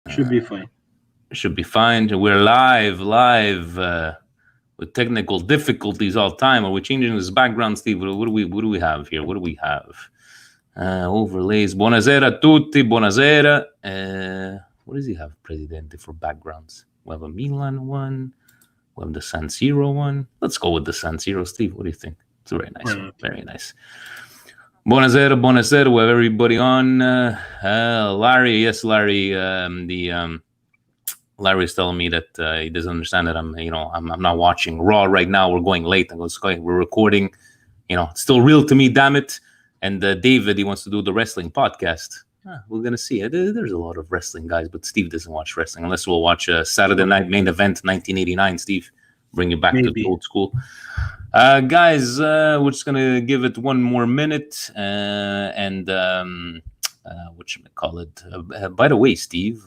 Should be fine. Should be fine. We're live with technical difficulties all the time. Are we changing this background, Steve? What do we have here? What do we have? Overlays. Buonasera a tutti. Buonasera. What does he have, Presidente, for backgrounds? We have a Milan one. We have the San Siro one. Let's go with the San Siro, Steve. What do you think? It's very nice. Very nice. Buonasera. We have everybody on. Larry. Yes, Larry. Larry's telling me that he doesn't understand that I'm not watching Raw right now. We're going late. We're recording. It's still real to me, damn it. And David, he wants to do the wrestling podcast. We're going to see. There's a lot of wrestling guys, but Steve doesn't watch wrestling unless we'll watch Saturday Night Main Event 1989, Steve. Bring you back to the old school. Guys, we're just going to give it one more minute. By the way, Steve,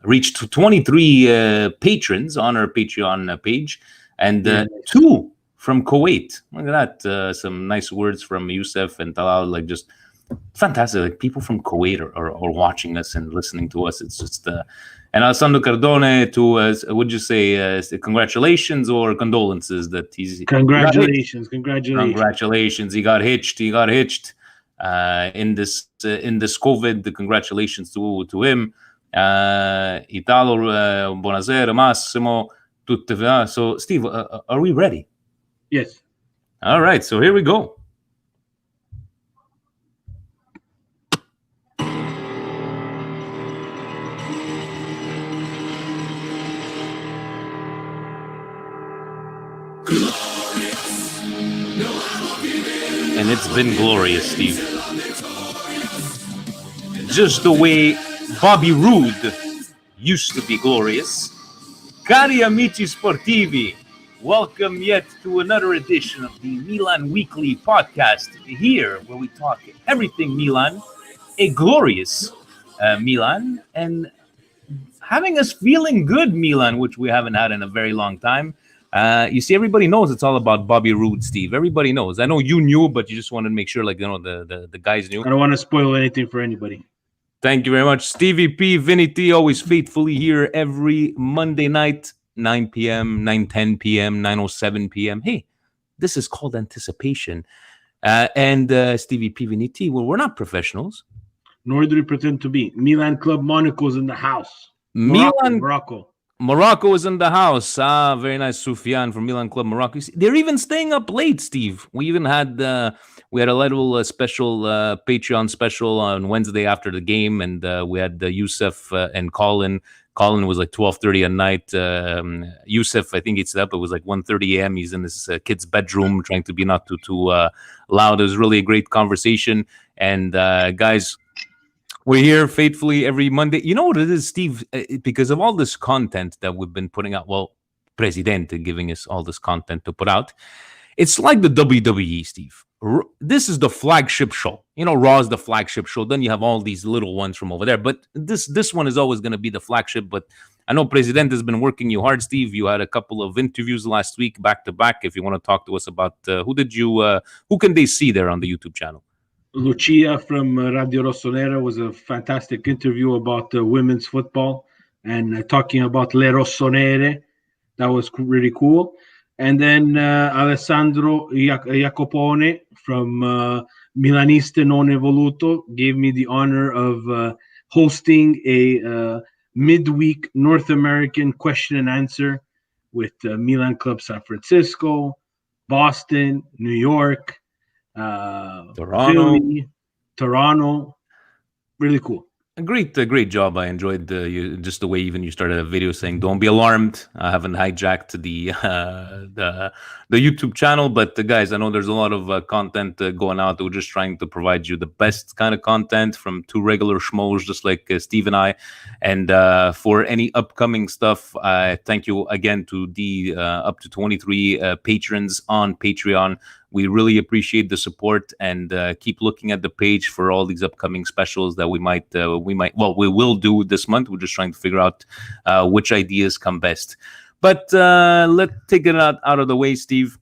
reached 23 patrons on our Patreon page, and 2 from Kuwait. Look at that. Some nice words from Youssef and Talal, like just fantastic. Like people from Kuwait are watching us and listening to us. It's just and Alessandro Cardone to would you say congratulations or condolences that he's congratulations. He got hitched in this COVID. Congratulations to him. Italo, buonasera, Massimo. So Steve, are we ready? Yes. All right, so here we go. And it's been glorious, Steve. Just the way Bobby Roode used to be glorious. Cari amici sportivi, welcome yet to another edition of the Milan Weekly Podcast, here where we talk everything Milan, a glorious Milan, and having us feeling good Milan, which we haven't had in a very long time. You see, everybody knows it's all about Bobby Roode, Steve. Everybody knows. I know you knew, but you just wanted to make sure, the guys knew. I don't want to spoil anything for anybody. Thank you very much. Stevie P, Vinny T, always faithfully here every Monday night, 9 p.m., 9:10 p.m., 9:07 p.m. Hey, this is called anticipation. And Stevie P, Vinny T, well, we're not professionals. Nor do we pretend to be. Milan Club Monaco's in the house. Morocco is in the house. Very nice, Sufyan from Milan Club Morocco. They're even staying up late, Steve. We even had a little special Patreon special on Wednesday after the game, and we had Youssef and Colin. Colin was like 12:30 at night. Youssef, I think it's up. It was like 1:30 a.m. He's in his kid's bedroom, trying to be not too loud. It was really a great conversation. And guys, we're here faithfully every Monday. You know what it is, Steve? Because of all this content that we've been putting out, well, Presidente giving us all this content to put out, it's like the WWE, Steve. This is the flagship show. Raw is the flagship show. Then you have all these little ones from over there. But this one is always going to be the flagship. But I know Presidente has been working you hard, Steve. You had a couple of interviews last week, back to back. If you want to talk to us about who can they see there on the YouTube channel? Lucia from Radio Rossonera was a fantastic interview about women's football and talking about Le Rossonere. That was really cool. And then Alessandro Jacopone from Milaniste Non Evoluto gave me the honor of hosting a midweek North American question and answer with Milan Club San Francisco, Boston, New York, Philly, Toronto. Really cool. A great job. I enjoyed just the way even you started a video saying, "Don't be alarmed. I haven't hijacked the YouTube channel." But guys, I know there's a lot of content going out. We're just trying to provide you the best kind of content from two regular schmoes, just like Steve and I. And for any upcoming stuff, thank you again to the up to 23 patrons on Patreon. We really appreciate the support, and keep looking at the page for all these upcoming specials that we will do this month. We're just trying to figure out which ideas come best. But let's take it out of the way, Steve.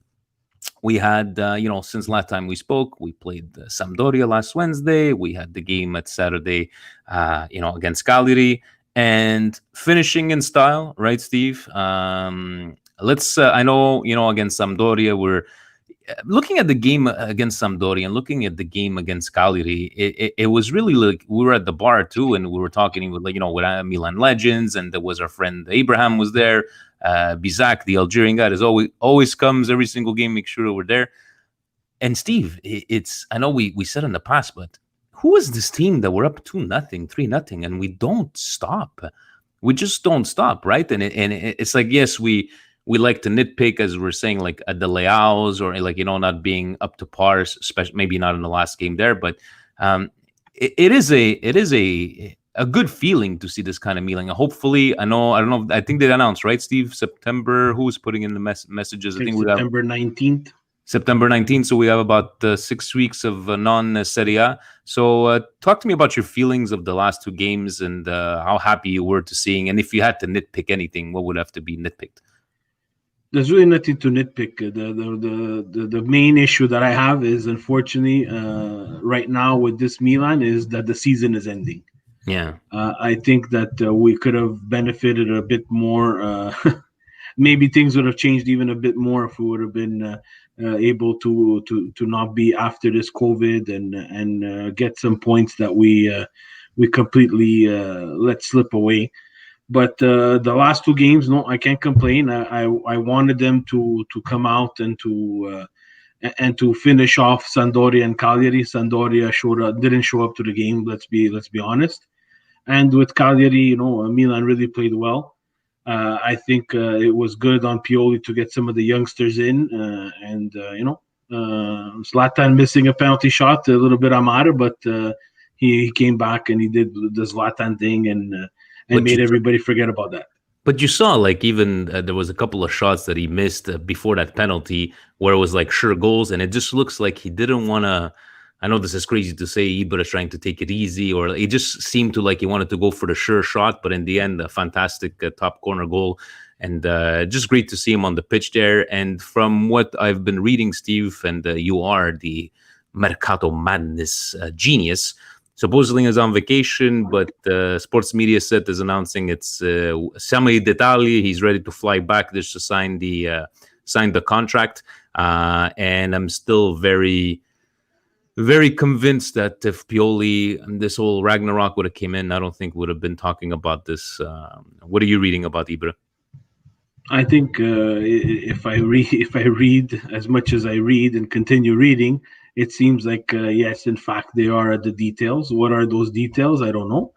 We had, since last time we spoke, we played Sampdoria last Wednesday. We had the game at Saturday, against Cagliari. and finishing in style, right, Steve? Let's. I know, against Sampdoria, we're looking at the game against Sampdoria and looking at the game against Cagliari. It was really like we were at the bar too, and we were talking with with Milan legends, and there was our friend Abraham was there. Bizak, the Algerian guy, is always comes every single game, make sure we're there. And Steve, it's I know we said in the past, but who is this team that we're up 2-0, 3-0, and we don't stop? We just don't stop, right? And it's like, yes, we like to nitpick, as we're saying, like at the Leaos, or like not being up to par, especially maybe not in the last game there, but it is a good feeling to see this kind of Milan. Hopefully, I don't know. I think they announced, right, Steve? September. Who's putting in the messages? I think September 19th. September 19th. So we have about 6 weeks of non-Serie. So talk to me about your feelings of the last two games and how happy you were to seeing. And if you had to nitpick anything, what would have to be nitpicked? There's really nothing to nitpick. The main issue that I have is, unfortunately, right now with this Milan, is that the season is ending. Yeah. I think that we could have benefited a bit more. Maybe things would have changed even a bit more if we would have been able to not be after this COVID and get some points that we completely let slip away. But the last two games, no, I can't complain. I wanted them to come out and to finish off Sampdoria and Cagliari. Sampdoria didn't show up to the game. Let's be honest. And with Cagliari, Milan really played well. I think it was good on Pioli to get some of the youngsters in, and Zlatan missing a penalty shot, a little bit amare, but he came back and he did the Zlatan thing and made everybody forget about that. But you saw, like, even there was a couple of shots that he missed before that penalty where it was like sure goals, and it just looks like he didn't want to. I know this is crazy to say, Ibra is trying to take it easy, or it just seemed to like he wanted to go for the sure shot, but in the end, a fantastic top corner goal, and just great to see him on the pitch there. And from what I've been reading, Steve, and you are the Mercato Madness genius, supposedly is on vacation, but sports media set is announcing it's Semi Dettagli. He's ready to fly back just to sign the contract, and I'm still very convinced that if Pioli and this whole Ragnarok would have came in, I don't think would have been talking about this. What are you reading about Ibra? I think if I read as much as I read and continue reading, it seems like yes, in fact, they are at the details. What are those details? I don't know.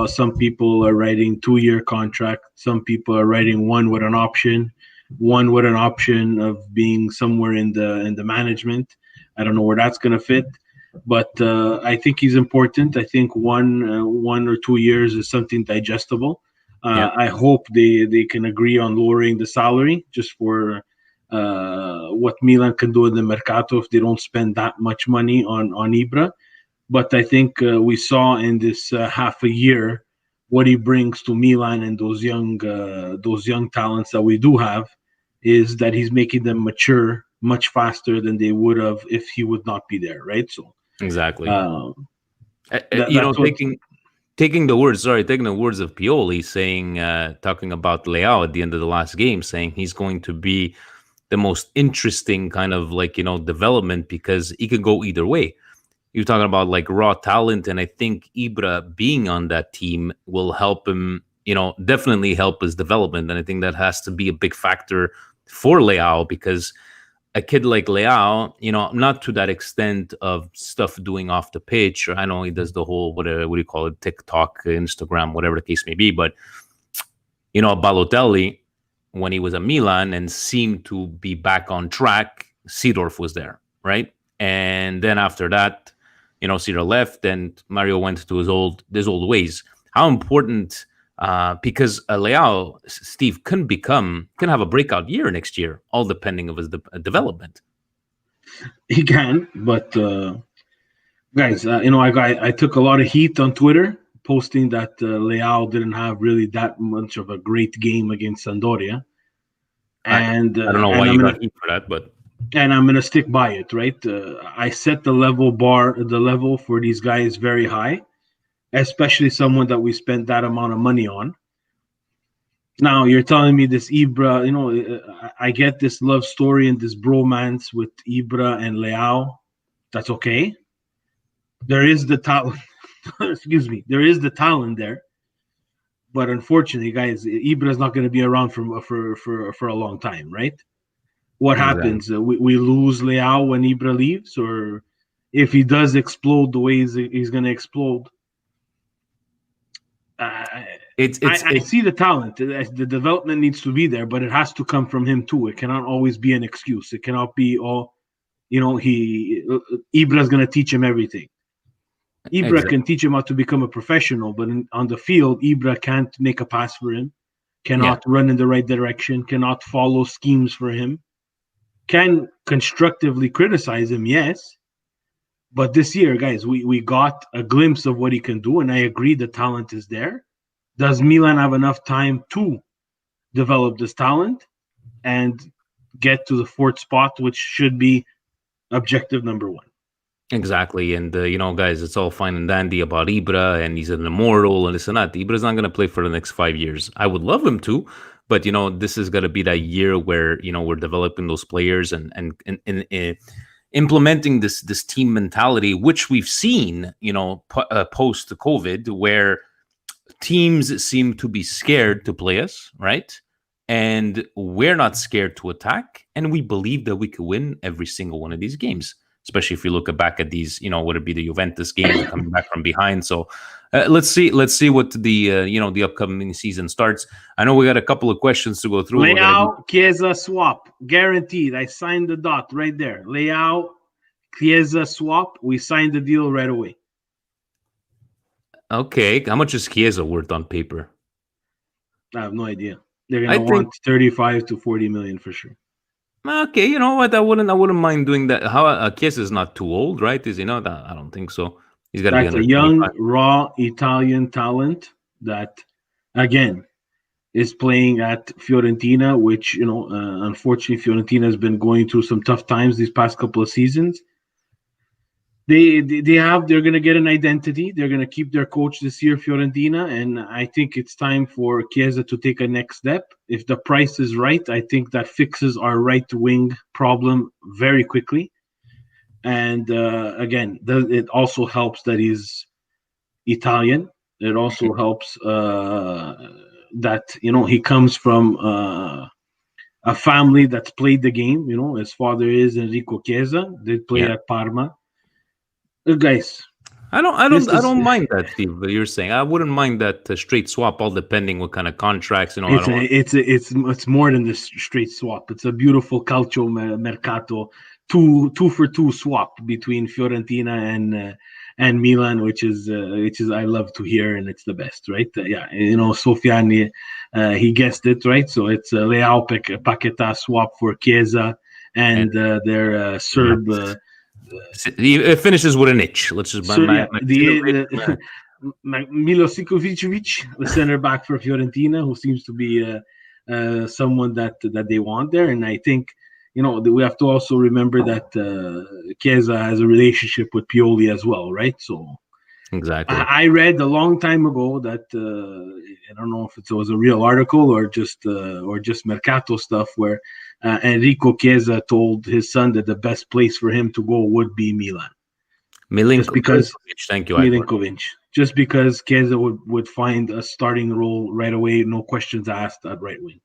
Some people are writing 2-year contract. Some people are writing one with an option of being somewhere in the management. I don't know where that's going to fit, but I think he's important. I think 1 or 2 years is something digestible. I hope they can agree on lowering the salary just for what Milan can do in the Mercato if they don't spend that much money on Ibra. But I think we saw in this half a year what he brings to Milan, and those young talents that we do have, is that he's making them mature much faster than they would have if he would not be there, right? So exactly. Taking the words of Pioli, saying, talking about Leao at the end of the last game, saying he's going to be the most interesting kind of development because he could go either way. You're talking about like raw talent, and I think Ibra being on that team will help him, definitely help his development. And I think that has to be a big factor for Leao, because a kid like Leao, not to that extent of stuff doing off the pitch. I know he does the whole, what do you call it, TikTok, Instagram, whatever the case may be. But, Balotelli, when he was at Milan and seemed to be back on track, Seedorf was there, right? And then after that, Seedorf left and Mario went to his old ways. How important... because Leao, Steve, can have a breakout year next year, all depending of his development. He can, but guys, I took a lot of heat on Twitter posting that Leao didn't have really that much of a great game against Sampdoria, and I don't know why you got heat for that, but and I'm gonna stick by it, right? I set the level for these guys very high. especially someone that we spent that amount of money on. Now you're telling me this Ibra, I get this love story and this bromance with Ibra and Leo. That's okay. There is the talent. Excuse me. There is the talent there. But unfortunately, guys, Ibra is not going to be around for a long time, right? What happens? We lose Leo when Ibra leaves, or if he does explode the way he's going to explode. I see the talent. The development needs to be there, but it has to come from him too. It cannot always be an excuse. It cannot be Ibra's going to teach him everything. Ibra can teach him how to become a professional, but on the field, Ibra can't make a pass for him, cannot run in the right direction, cannot follow schemes for him, can constructively criticize him, yes. But this year, guys, we got a glimpse of what he can do, and I agree the talent is there. Does Milan have enough time to develop this talent and get to the fourth spot, which should be objective number one? Exactly. And, guys, it's all fine and dandy about Ibra, and he's an immortal and this and that. Ibra's not going to play for the next 5 years. I would love him to, but, this is going to be that year where, we're developing those players and implementing this team mentality, which we've seen, post-COVID, where teams seem to be scared to play us, right? And we're not scared to attack, and we believe that we could win every single one of these games, especially if you look back at these, would it be the Juventus game coming back from behind? So let's see what the upcoming season starts. I know we got a couple of questions to go through. Leao, Chiesa swap, guaranteed. I signed the dot right there. Leao, Chiesa swap. We signed the deal right away. Okay, how much is Chiesa worth on paper? I have no idea. They're gonna want 35 to 40 million for sure. Okay, you know what? I wouldn't mind doing that. How Chiesa is not too old, right? Is he not? I don't think so. He's got to be a young, raw Italian talent that, again, is playing at Fiorentina, which unfortunately Fiorentina has been going through some tough times these past couple of seasons. They're going to get an identity. They're going to keep their coach this year, Fiorentina, and I think it's time for Chiesa to take a next step. If the price is right, I think that fixes our right wing problem very quickly. And again, it also helps that he's Italian. It also helps that he comes from a family that's played the game. His father is Enrico Chiesa. They play at Parma. Guys, I don't mind that, Steve. But you're saying I wouldn't mind that straight swap, all depending what kind of contracts. It's more than this straight swap. It's a beautiful calcio mercato, two for two swap between Fiorentina and Milan, which is I love to hear, and it's the best, right? Sofiani, he guessed it, right? So it's Leao Paquetá swap for Chiesa and their Serb. It finishes with an itch. Let's just Milosevic, the center back for Fiorentina, who seems to be someone that they want there. And I think we have to also remember that Chiesa has a relationship with Pioli as well, right? So exactly. I read a long time ago that I don't know if it was a real article or just Mercato stuff where Enrico Chiesa told his son that the best place for him to go would be Milan. Milinkovic. Thank you, Milinkovic. Just because Chiesa would find a starting role right away, no questions asked at right wing.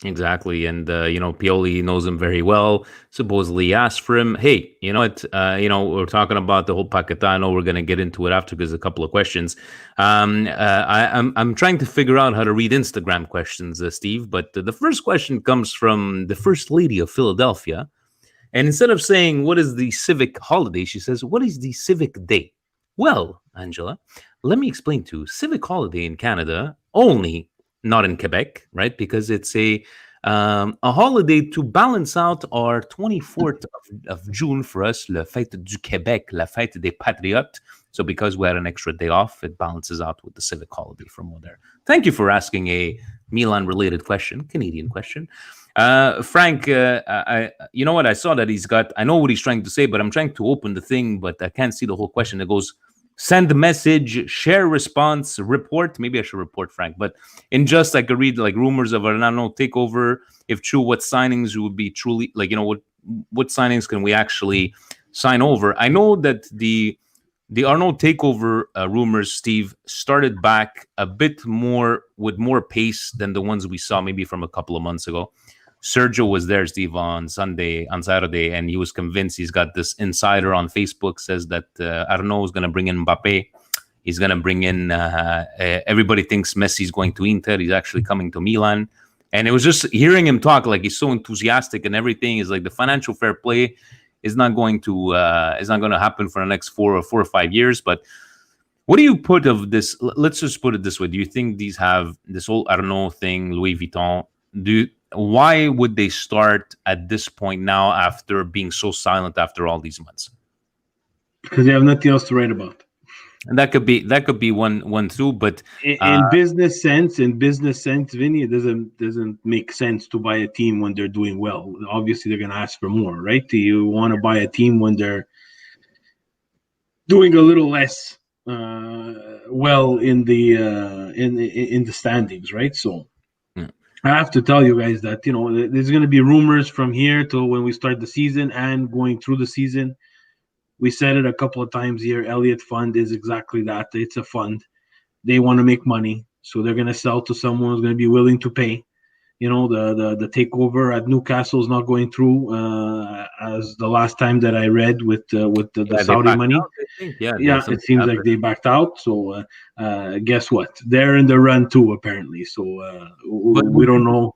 Exactly, and Pioli knows him very well. Supposedly asked for him. Hey, you know what? We're talking about the whole Paquetá. I know we're going to get into it after because a couple of questions. I'm trying to figure out how to read Instagram questions, Steve. But the first question comes from the First Lady of Philadelphia, and instead of saying what is the civic holiday, she says, "What is the civic day?" Well, Angela, let me explain to you. Civic holiday in Canada only. Not in Quebec, right? Because it's a holiday to balance out our 24th of June for us, la fête du Québec, la fête des patriotes. So because we had an extra day off, it balances out with the civic holiday from there. Thank you for asking a Milan-related question, Canadian question. Frank, you know what? I saw that I know what he's trying to say, but I'm trying to open the thing, but I can't see the whole question. It goes, send a message, share response, report. Maybe I should report Frank, but in just I could read like rumors of Arnano takeover. If true, what signings would be truly like, what signings can we actually sign over? I know that the Arnold takeover rumors, Steve, started back a bit more with more pace than the ones we saw maybe from a couple of months ago. Sergio was there, Steve, on Saturday, and he was convinced. He's got this insider on Facebook says that Arnaud is going to bring in Mbappe. He's going to bring in, everybody thinks Messi's going to Inter. He's actually coming to Milan. And it was just hearing him talk, like he's so enthusiastic and everything. Is like the financial fair play is not going to happen for the next 4 or 5 years. But what do you put of this? Let's just put it this way. Do you think these have this whole Arnaud thing, Louis Vuitton? Why would they start at this point now after being so silent after all these months? Because they have nothing else to write about. And that could be one too. But in business sense, Vinny, it doesn't make sense to buy a team when they're doing well. Obviously, they're going to ask for more, right? Do you want to buy a team when they're doing a little less well in the standings, right? So. I have to tell you guys that, there's going to be rumors from here till when we start the season and going through the season. We said it a couple of times here. Elliott Fund is exactly that. It's a fund. They want to make money. So they're going to sell to someone who's going to be willing to pay. The takeover at Newcastle is not going through as the last time that I read with the Saudi money. It seems like they backed out. So guess what? They're in the run too, apparently. So we don't know.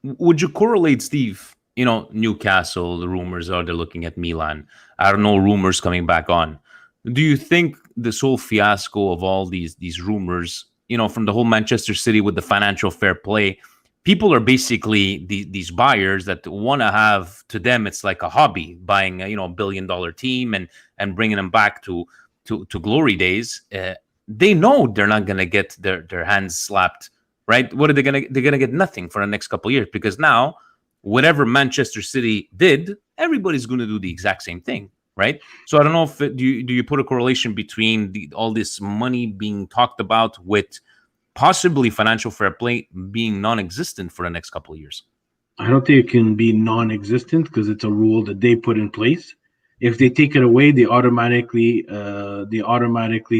Would you correlate, Steve? Newcastle, the rumors are they're looking at Milan. I don't know, rumors coming back on. Do you think this whole fiasco of all these rumors, from the whole Manchester City with the financial fair play, people are basically these buyers that want to have, to them, it's like a hobby, buying a $1 billion team and bringing them back to glory days. They know they're not going to get their hands slapped, right? What are they going to? They're going to get nothing for the next couple of years, because now whatever Manchester City did, everybody's going to do the exact same thing, right? So I don't know if do you put a correlation between all this money being talked about with possibly financial fair play being non-existent for the next couple of years? I don't think it can be non-existent because it's a rule that they put in place. If they take it away, they automatically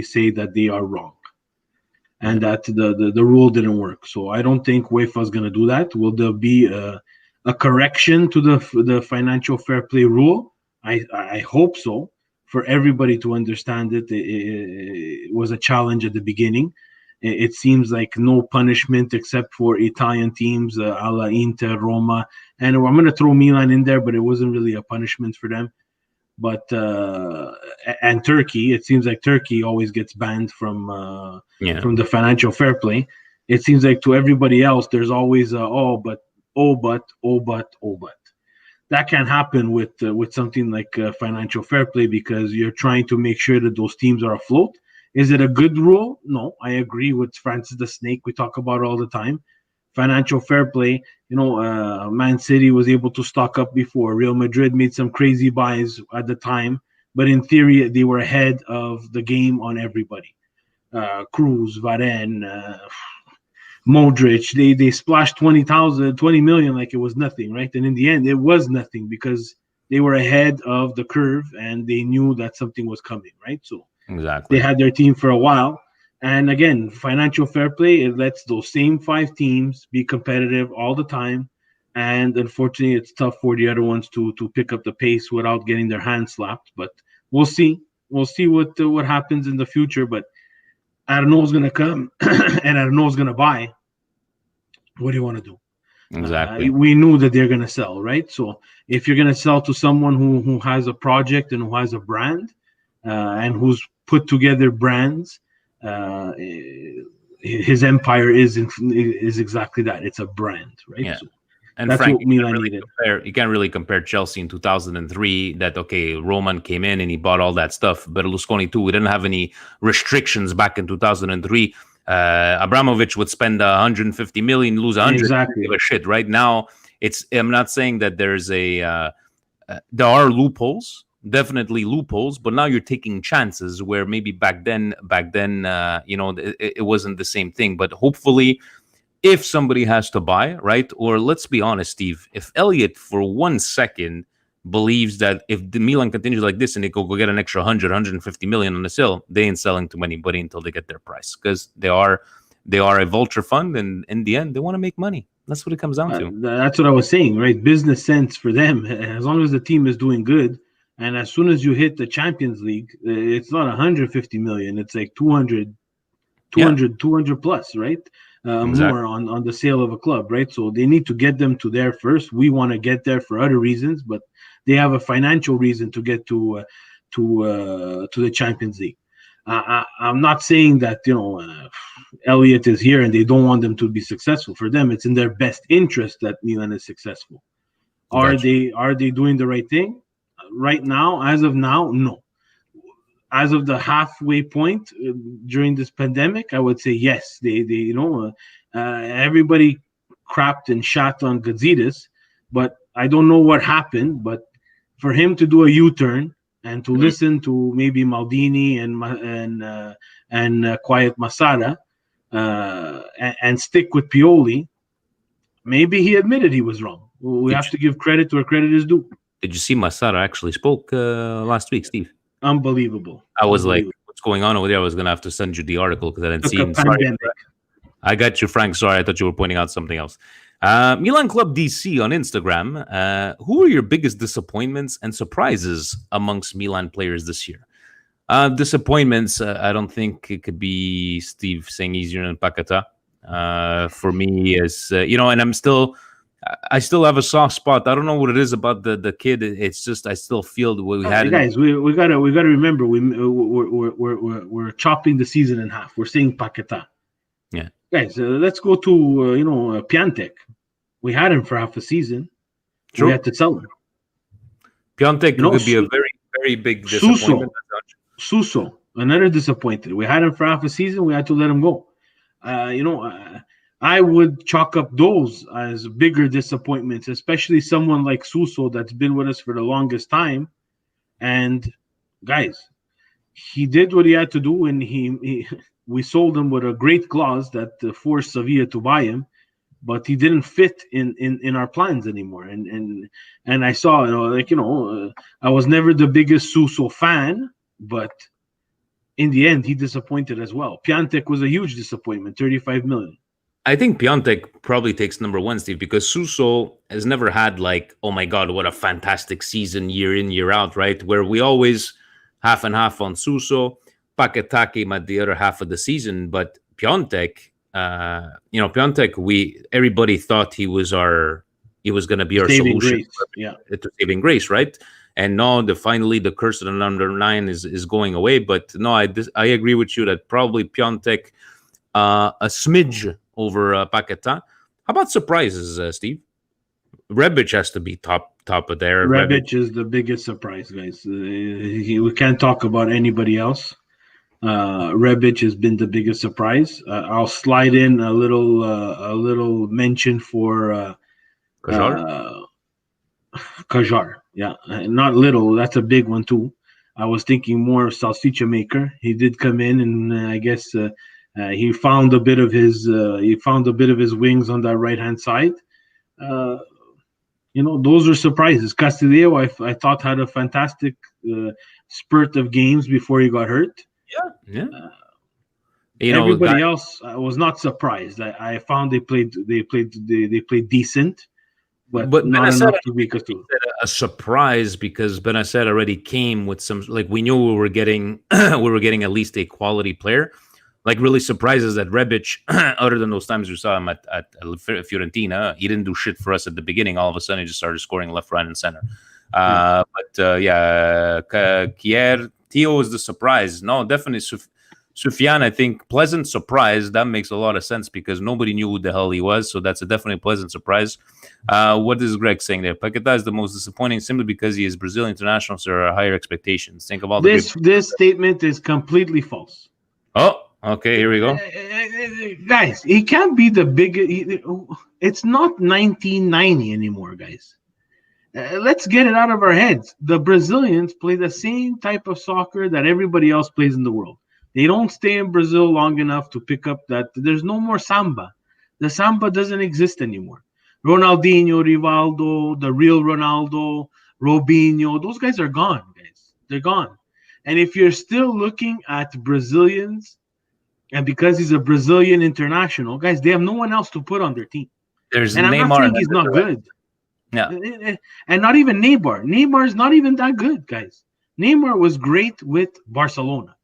say that they are wrong and that the rule didn't work. So I don't think UEFA is going to do that. Will there be a correction to the financial fair play rule? I hope so, for everybody to understand it. It was a challenge at the beginning. It seems like no punishment except for Italian teams, a la Inter, Roma, and I'm going to throw Milan in there, but it wasn't really a punishment for them. But and Turkey, it seems like Turkey always gets banned from the financial fair play. It seems like to everybody else, there's always but. That can't happen with something like financial fair play, because you're trying to make sure that those teams are afloat. Is it a good rule? No, I agree with Francis the Snake. We talk about it all the time. Financial fair play, Man City was able to stock up before. Real Madrid made some crazy buys at the time, but in theory, they were ahead of the game on everybody. Cruz, Varane, Modric, they splashed 20 million like it was nothing, right? And in the end, it was nothing because they were ahead of the curve and they knew that something was coming, right? So exactly, they had their team for a while. And again, financial fair play, it lets those same 5 teams be competitive all the time. And unfortunately, it's tough for the other ones to pick up the pace without getting their hands slapped. But we'll see. We'll see what happens in the future. But Arnaud's going to come and Arnaud's going to buy. What do you want to do? Exactly. We knew that they're going to sell, right? So if you're going to sell to someone who has a project and who has a brand and who's put together brands, his empire is exactly that. It's a brand, right? Yeah. So and that's Frank, what Milan needed. You can't really compare Chelsea in 2003 that, okay, Roman came in and he bought all that stuff. Berlusconi too. We didn't have any restrictions back in 2003. Abramovich would spend 150 million, lose 100. Exactly. Give a shit. Right now, I'm not saying that there's there are loopholes. definitely loopholes, but now you're taking chances where maybe back then, it wasn't the same thing. But hopefully, if somebody has to buy, right? Or let's be honest, Steve, if Elliot for 1 second believes that if the Milan continues like this and they go get an extra 150 million on the sale, they ain't selling to anybody until they get their price, because they are a vulture fund, and in the end, they want to make money. That's what it comes down to. That's what I was saying, right? Business sense for them. As long as the team is doing good, and as soon as you hit the Champions League, it's not 150 million. It's like 200 plus, right? Exactly. More on the sale of a club, right? So they need to get them to there first. We want to get there for other reasons, but they have a financial reason to get to the Champions League. I'm not saying that Elliot is here and they don't want them to be successful. For them, it's in their best interest that Milan is successful. Gotcha. Are they doing the right thing? Right now, as of now, no. As of the halfway point during this pandemic, I would say yes. Everybody crapped and shot on Gazidis, but I don't know what happened. But for him to do a U-turn and to listen to maybe Maldini and Quiet Masada and stick with Pioli, maybe he admitted he was wrong. We have to give credit where credit is due. Did you see Masada actually spoke last week, Steve? Unbelievable. I was like, what's going on over there? I was going to have to send you the article because I didn't see him. Sorry. I got you, Frank. Sorry, I thought you were pointing out something else. Milan Club DC on Instagram. Who are your biggest disappointments and surprises amongst Milan players this year? Disappointments, I don't think it could be Steve saying easier than Paquetá. For me, is and I still have a soft spot. I don't know what it is about the kid. It's just I still feel the way we had. Guys, we gotta remember we're chopping the season in half. We're saying Paquetá. Yeah, guys, let's go to Pjanic. We had him for half a season. True. We had to sell him. Pjanic could be a very, very big disappointment. Suso, another disappointed. We had him for half a season. We had to let him go. I would chalk up those as bigger disappointments, especially someone like Suso that's been with us for the longest time. And guys, he did what he had to do, and we sold him with a great clause that forced Sevilla to buy him, but he didn't fit in our plans anymore. And I saw, I was never the biggest Suso fan, but in the end, he disappointed as well. Pjanic was a huge disappointment, 35 million. I think Pjanic probably takes number one, Steve, because Suso has never had oh my God, what a fantastic season year in, year out, right? Where we always half and half on Suso. Paquetá came at the other half of the season, but Pjanic, everybody thought he was going to be our solution to saving grace, right? And now finally the curse of the number 9 is going away. But no, I agree with you that probably Pjanic a smidge over Paquetá. How about surprises, Steve? Rebic has to be top of there. Rebic is the biggest surprise, guys. We can't talk about anybody else. Rebic has been the biggest surprise. I'll slide in a little mention for Kajar. Yeah, not little. That's a big one too. I was thinking more of Salsicha Maker. He did come in, and I guess he found a bit of his wings on that right hand side. Those are surprises. Castillo, I thought had a fantastic spurt of games before he got hurt. Yeah. Everybody else, I was not surprised. I found they played decent, but not enough to make us do a surprise, because Benasser already came with some, we knew we were getting at least a quality player. Really surprises that Rebic, other than those times we saw him at Fiorentina, he didn't do shit for us at the beginning. All of a sudden, he just started scoring left, right, and center. Kier, Tio is the surprise. No, definitely Sufyan, I think, pleasant surprise. That makes a lot of sense because nobody knew who the hell he was. So that's a definitely pleasant surprise. What is Greg saying there? Paquetá is the most disappointing simply because he is Brazilian international, so there are higher expectations. Think of all this statement is completely false. Oh. Okay, here we go. Guys, he can't be the biggest. It's not 1990 anymore, guys. Let's get it out of our heads. The Brazilians play the same type of soccer that everybody else plays in the world. They don't stay in Brazil long enough to pick up that. There's no more samba. The samba doesn't exist anymore. Ronaldinho, Rivaldo, the real Ronaldo, Robinho, those guys are gone, guys. They're gone. And if you're still looking at Brazilians, and because he's a Brazilian international, guys, they have no one else to put on their team. There's And I'm Neymar. not saying he's not good. Yeah. And not even Neymar. Neymar's not even that good, guys. Neymar was great with Barcelona.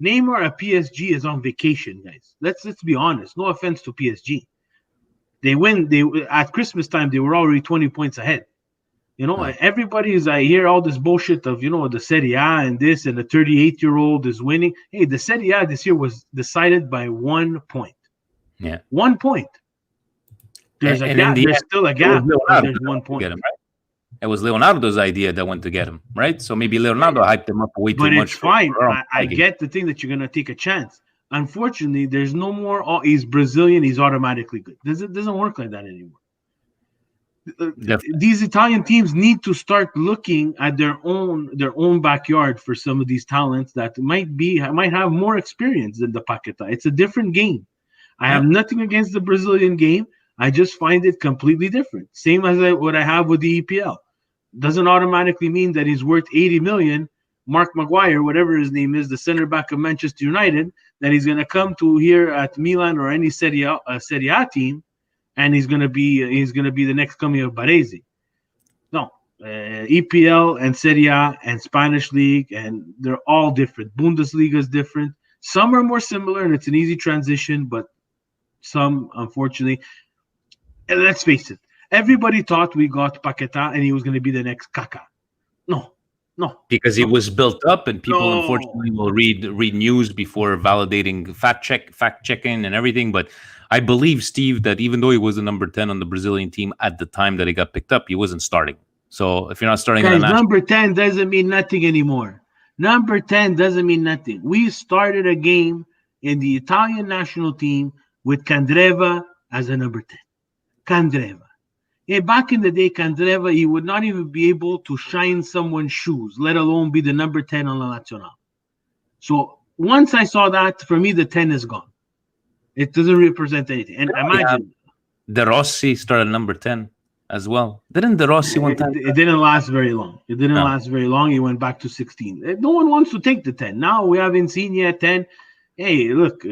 Neymar at PSG is on vacation, guys. Let's be honest. No offense to PSG. They win. They at Christmas time they were already 20 points ahead. You know, everybody is. I hear all this bullshit of the Serie A and this and the 38-year-old is winning. Hey, the Serie A this year was decided by 1 point. Yeah, 1 point. There's a gap. There's still a gap. There's 1 point. Get him, right? It was Leonardo's idea that went to get him, right? So maybe Leonardo hyped him up way too much. But it's fine. I get the thing that you're gonna take a chance. Unfortunately, there's no more. Oh, he's Brazilian. He's automatically good. It doesn't work like that anymore. These Italian teams need to start looking at their own backyard for some of these talents that might have more experience than the Paquetá. It's a different game. I have nothing against the Brazilian game. I just find it completely different. Same as what I have with the EPL. Doesn't automatically mean that he's worth 80 million. Mark Maguire, whatever his name is, the center back of Manchester United, that he's going to come to here at Milan or any Serie A team, and he's going to be the next coming of Baresi. No, EPL and Serie A and Spanish League, and they're all different. Bundesliga is different. Some are more similar, and it's an easy transition, but some, unfortunately, and let's face it, everybody thought we got Paquetá and he was going to be the next Kaká. No. Because he was built up, and people unfortunately will read news before validating fact checking and everything. But I believe, Steve, that even though he was the number 10 on the Brazilian team at the time that he got picked up, he wasn't starting. So if you're not starting, guys, number 10 doesn't mean nothing anymore. Number 10 doesn't mean nothing. We started a game in the Italian national team with Candreva as a number 10. Candreva. Yeah, back in the day, Candreva, he would not even be able to shine someone's shoes, let alone be the number 10 on La Nacional. So once I saw that, for me, the 10 is gone. It doesn't represent anything. And imagine. De Rossi started number 10 as well. Didn't De Rossi one time? It didn't last very long. Last very long. He went back to 16. No one wants to take the 10. Now we have Insigne at 10. Hey, look,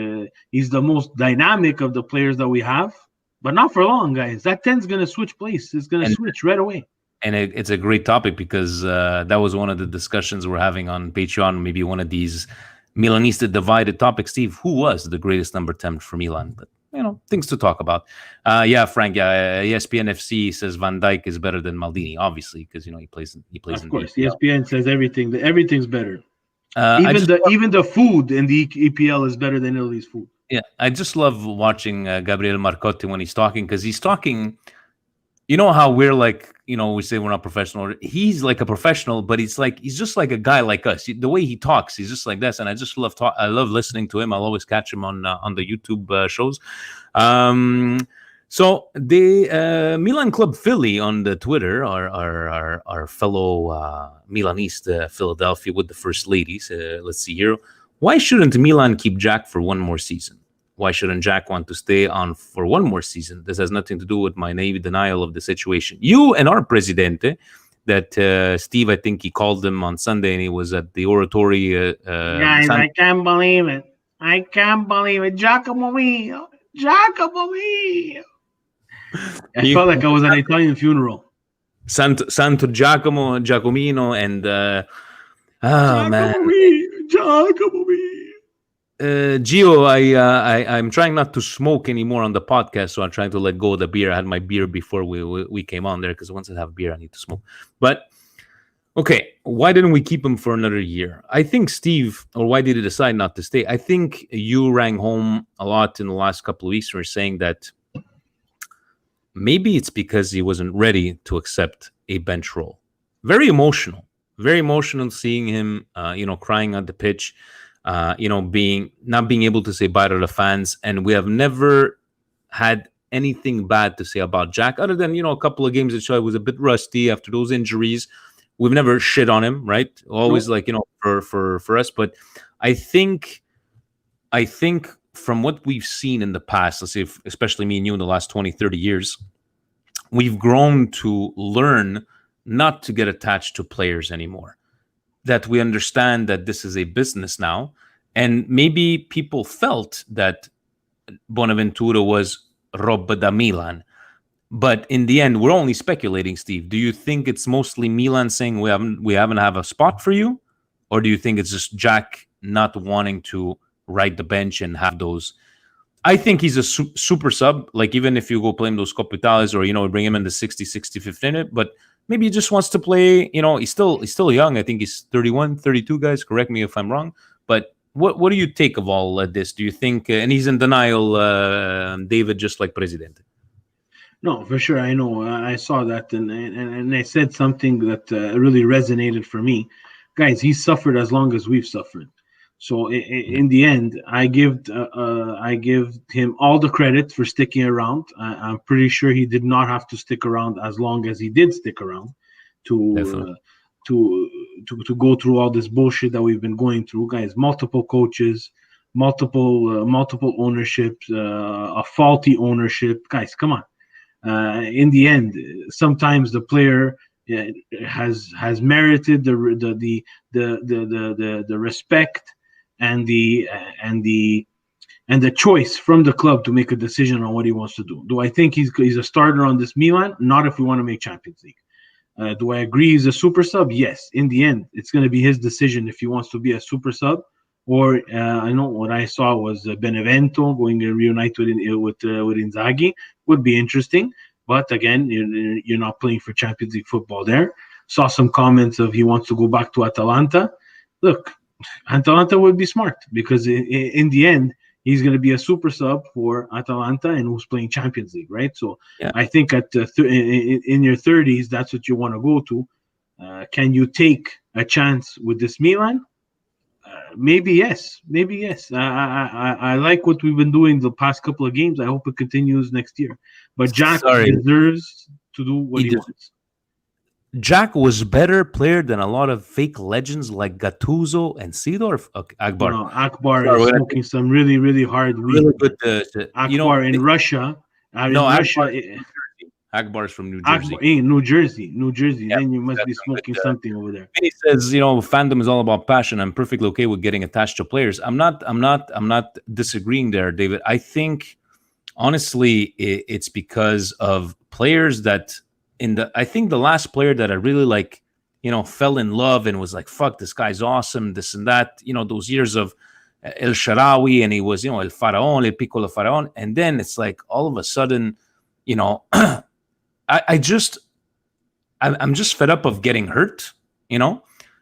he's the most dynamic of the players that we have. But not for long, guys. That 10's going to switch place. It's going to switch right away. And it's a great topic because that was one of the discussions we're having on Patreon, maybe one of these Milanista divided topics. Steve, who was the greatest number 10 for Milan? But, things to talk about. Frank, ESPN FC says Van Dijk is better than Maldini, obviously, because, he plays in Of course, ESPN says everything's better. Even the food in the EPL is better than Italy's food. Yeah, I just love watching Gabriele Marcotti when he's talking, because he's talking, how we're like, we say we're not professional. He's like a professional, but he's just like a guy like us. The way he talks, he's just like this. And I just I love listening to him. I'll always catch him on the YouTube shows. So the Milan Club Philly on the Twitter, our fellow Milanista Philadelphia with the first ladies. Let's see here. Why shouldn't Milan keep Jack for one more season? Why shouldn't Jack want to stay on for one more season? This has nothing to do with my naive denial of the situation. You and our Presidente, that Steve, I think he called him on Sunday, and he was at the oratory. Guys, I can't believe it. Giacomo mio. I felt like I was at an Italian funeral. Santo Giacomino, and man. Giacomo mio. Gio, I'm trying not to smoke anymore on the podcast, so I'm trying to let go of the beer. I had my beer before we came on there, because once I have beer, I need to smoke. But okay, why didn't we keep him for another year? I think Steve, or why did he decide not to stay? I think you rang home a lot in the last couple of weeks. We're saying that maybe it's because he wasn't ready to accept a bench role. Very emotional seeing him, crying on the pitch. Not being able to say bye to the fans, and we have never had anything bad to say about Jack, other than, a couple of games that showed he was a bit rusty after those injuries. We've never shit on him, right? Always for us. But I think from what we've seen in the past, let's say, especially me and you in the last 20, 30 years, we've grown to learn not to get attached to players anymore. That we understand that this is a business now. And maybe people felt that Bonaventura was roba da Milan. But in the end, we're only speculating, Steve. Do you think it's mostly Milan saying we haven't have a spot for you? Or do you think it's just Jack not wanting to ride the bench and have those? I think he's a super sub. Like, even if you go play him those Copitales or, bring him in the 65th minute, but maybe he just wants to play, he's still young. I think he's 31, 32, guys. Correct me if I'm wrong. But what do you take of all this? Do you think, and he's in denial, David, just like Presidente? No, for sure. I know. I saw that, and I said something that really resonated for me. Guys, he's suffered as long as we've suffered. So in the end, I give him all the credit for sticking around. I'm pretty sure he did not have to stick around as long as he did stick around to go through all this bullshit that we've been going through, guys. Multiple coaches, multiple ownerships, a faulty ownership, guys. Come on. In the end, sometimes the player has merited the respect and the choice from the club to make a decision on what he wants to do. Do I think he's a starter on this Milan? Not if we want to make Champions League. Do I agree he's a super sub? Yes. In the end, it's going to be his decision if he wants to be a super sub. Or I know what I saw was Benevento going to reunite with Inzaghi would be interesting. But again, you're not playing for Champions League football there. Saw some comments of he wants to go back to Atalanta. Look, Atalanta would be smart because in the end, he's going to be a super sub for Atalanta and who's playing Champions League, right? So yeah. I think in your 30s, that's what you want to go to. Can you take a chance with this Milan? Maybe yes. I like what we've been doing the past couple of games. I hope it continues next year. But Jack deserves to do what he wants. Jack was better player than a lot of fake legends like Gattuso and Seedorf. Akbar. No, Akbar is smoking some really, really hard weed. Really good. Akbar in Russia. Akbar is from New Jersey. New Jersey. Yeah, then you must be smoking something over there. And he says, fandom is all about passion. I'm perfectly okay with getting attached to players. I'm not disagreeing there, David. I think honestly, it's because of players that I think the last player that I really fell in love and was like, fuck, this guy's awesome, this and that. Those years of El Shaarawy, and he was, El Faraon, El Piccolo Faraon, and then it's like all of a sudden, I'm just fed up of getting hurt,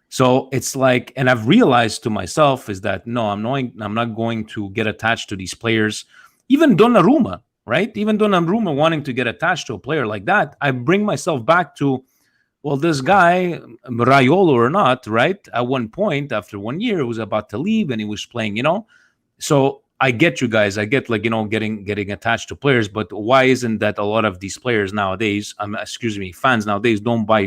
So it's like, and I've realized to myself is that no, I'm not going to get attached to these players. Even Donnarumma, right? Even Donnarumma wanting to get attached to a player like that, I bring myself back to, well, this guy, Raiolo or not, right? At one point, after 1 year, he was about to leave and he was playing, So I get you guys. I get getting attached to players, but why isn't that a lot of these players nowadays? Fans nowadays don't buy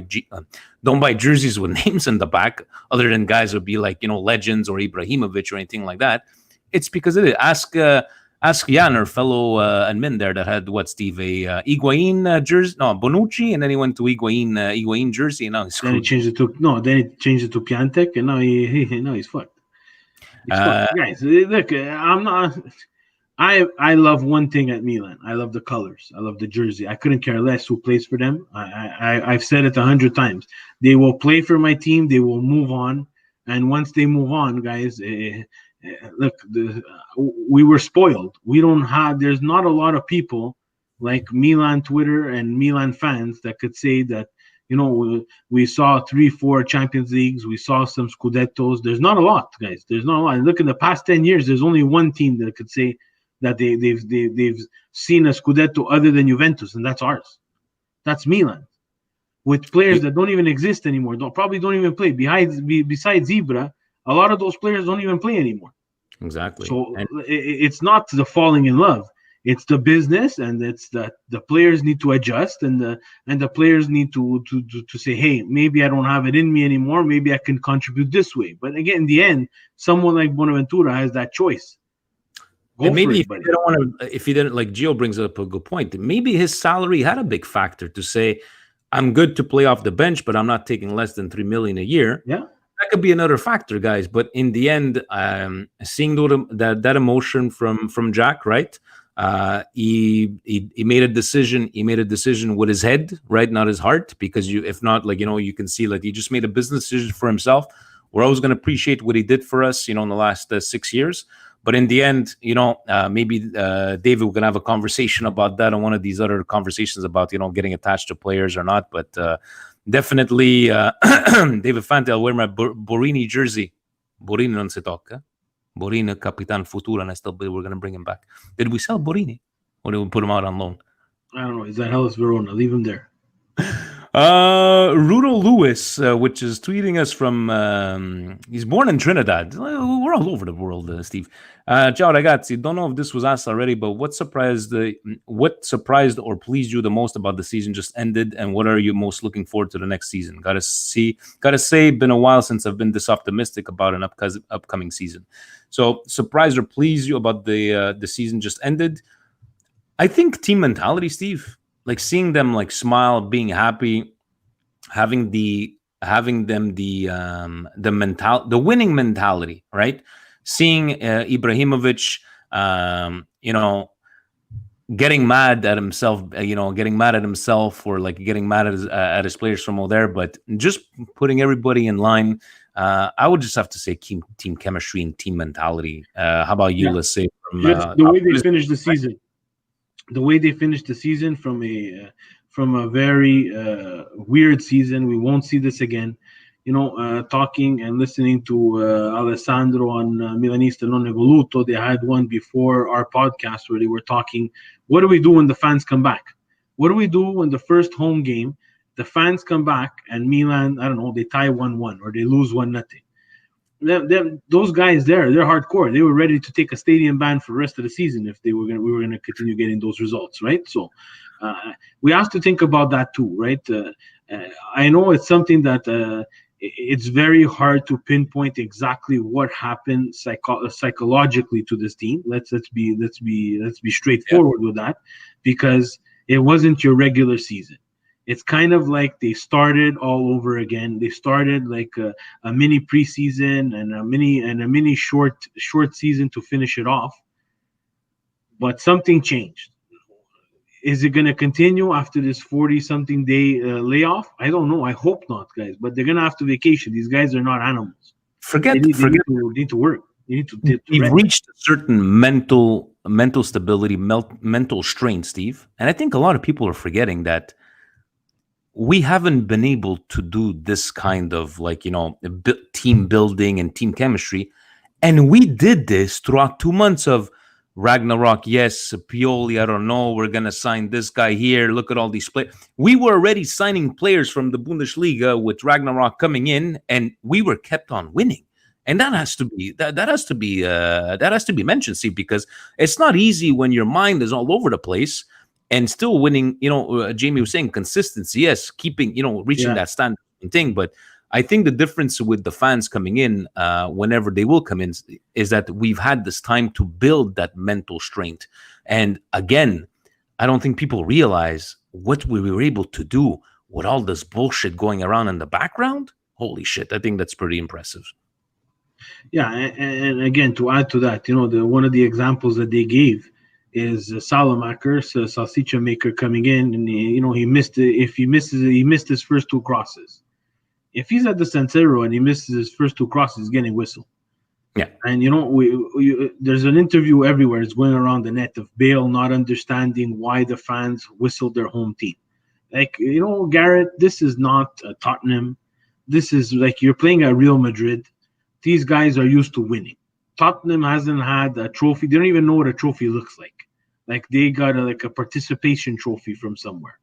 jerseys with names in the back, other than guys who would be like legends or Ibrahimovic or anything like that. It's because of it. Ask Jan, our fellow admin there, that had Steve, a Higuain jersey, no, Bonucci, and then he went to Higuain jersey, and now he's screwed. Then he changed it to Pjanic, and now he's fucked. Guys, look, I'm not. I love one thing at Milan. I love the colors. I love the jersey. I couldn't care less who plays for them. I've said it 100 times. They will play for my team. They will move on, and once they move on, guys. Look, we were spoiled. There's not a lot of people like Milan Twitter and Milan fans that could say that, we saw 3-4 Champions Leagues. We saw some Scudettos. There's not a lot, guys. There's not a lot. Look, in the past 10 years, there's only one team that could say that they've seen a Scudetto other than Juventus, and that's ours. That's Milan. With players that don't even exist anymore, probably don't even play. Besides Ibra, a lot of those players don't even play anymore. Exactly. So it's not the falling in love. it's the business, and it's the players need to adjust, and the players need to say, hey, maybe I don't have it in me anymore. Maybe I can contribute this way. But again, in the end, someone like Bonaventura has that choice. And maybe if you don't want to, if he didn't, like Gio brings up a good point, maybe his salary had a big factor to say, I'm good to play off the bench, but I'm not taking less than $3 million a year. Yeah. That could be another factor, guys. But in the end, seeing that emotion from Jack, right? He made a decision. He made a decision with his head, right, not his heart. Because if not, like, you can see, like, he just made a business decision for himself. We're always going to appreciate what he did for us, in the last 6 years. But in the end, maybe David, we're going to have a conversation about that on one of these other conversations about, getting attached to players or not. But definitely, David Fante, I'll wear my Borini jersey. Borini non si tocca. Borini, Capitan Futuro, and we're going to bring him back. Did we sell Borini? Or did we put him out on loan? I don't know. He's at Hellas Verona. Leave him there. Rudo Lewis, which is tweeting us from, he's born in Trinidad. We're all over the world, Steve. Ciao ragazzi, don't know if this was asked already, but what surprised or pleased you the most about the season just ended, and what are you most looking forward to the next season? Gotta say, been a while since I've been this optimistic about an upcoming season. So, surprised or pleased you about the season just ended? I think team mentality, Steve. Like seeing them like smile, being happy, having the winning mentality, right? Seeing Ibrahimovic, getting mad at himself, or like getting mad at his players from over there, but just putting everybody in line. I would just have to say team chemistry and team mentality. How about you? Yeah. Let's say from, the way they finished the season. The way they finished the season from a very weird season. We won't see this again. Talking and listening to Alessandro on Milanista Non Evoluto. They had one before our podcast where they were talking, what do we do when the fans come back? What do we do when the first home game, the fans come back and Milan, I don't know, they tie 1-1 or they lose 1-0. Those guys they're hardcore. They were ready to take a stadium ban for the rest of the season if we were gonna continue getting those results, right? So we have to think about that too, right? I know it's something that it's very hard to pinpoint exactly what happened psychologically to this team. Let's be straightforward with that, because it wasn't your regular season. It's kind of like they started all over again. They started like a mini preseason and a mini short season to finish it off. But something changed. Is it going to continue after this 40-something day layoff? I don't know. I hope not, guys. But they're going to have to vacation. These guys are not animals. They need to work. They need to You've reached a certain mental stability, mental strength, Steve. And I think a lot of people are forgetting that we haven't been able to do this kind of team building and team chemistry. And we did this throughout 2 months of Ragnarok. Yes, Pioli, I don't know. We're going to sign this guy here. Look at all these players. We were already signing players from the Bundesliga with Ragnarok coming in, and we were kept on winning. And that has to be mentioned, Steve, because it's not easy when your mind is all over the place and still winning. Jamie was saying consistency, yes, keeping, reaching that standard thing. But I think the difference with the fans coming in, whenever they will come in, is that we've had this time to build that mental strength. And again, I don't think people realize what we were able to do with all this bullshit going around in the background. Holy shit. I think that's pretty impressive. Yeah. And again, to add to that, one of the examples that they gave is Salamaker, salsicha maker, coming in, and he missed it. If he missed his first 2 crosses. If he's at the San Siro and he misses his first 2 crosses, he's getting whistle. Yeah. And there's an interview everywhere. It's going around the net of Bale not understanding why the fans whistled their home team. Like, Garrett, this is not Tottenham. This is like you're playing at Real Madrid. These guys are used to winning. Tottenham hasn't had a trophy. They don't even know what a trophy looks like. Like they got a participation trophy from somewhere.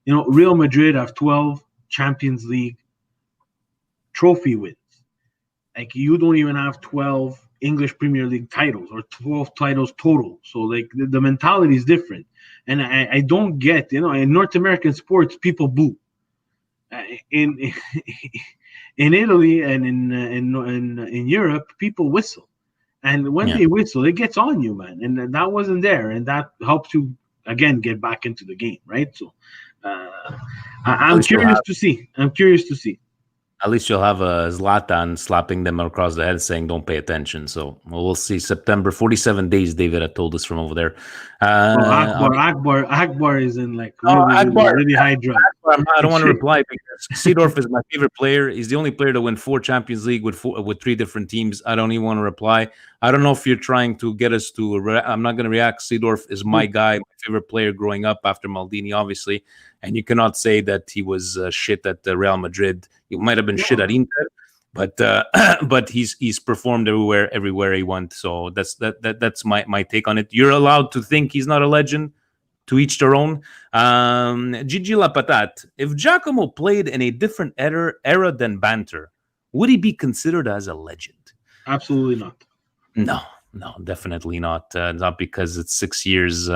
Real Madrid have 12 Champions League trophy wins. Like you don't even have 12 English Premier League titles or 12 titles total. So like the mentality is different. And I don't get, in North American sports, people boo. In in Italy and in Europe, people whistle. And when they whistle, it gets on you, man. And that wasn't there. And that helps you, again, get back into the game, right? So I'm curious to see. At least you'll have a Zlatan slapping them across the head saying, don't pay attention. So we'll see. September, 47 days, David had told us from over there. Akbar is in really high drugs. I don't want to reply because Seedorf is my favorite player. He's the only player to win 4 Champions League with 3 different teams. I don't even want to reply. I don't know if you're trying to get us to I'm not going to react. Seedorf is my guy, my favorite player growing up after Maldini, obviously. And you cannot say that he was shit at Real Madrid. He might have been shit at Inter, but he's performed everywhere he went. So that's my take on it. You're allowed to think he's not a legend. To each their own. Gigi La Patate, if Giacomo played in a different era than Banter, would he be considered as a legend? Absolutely not. No, definitely not. Not because it's 6 years.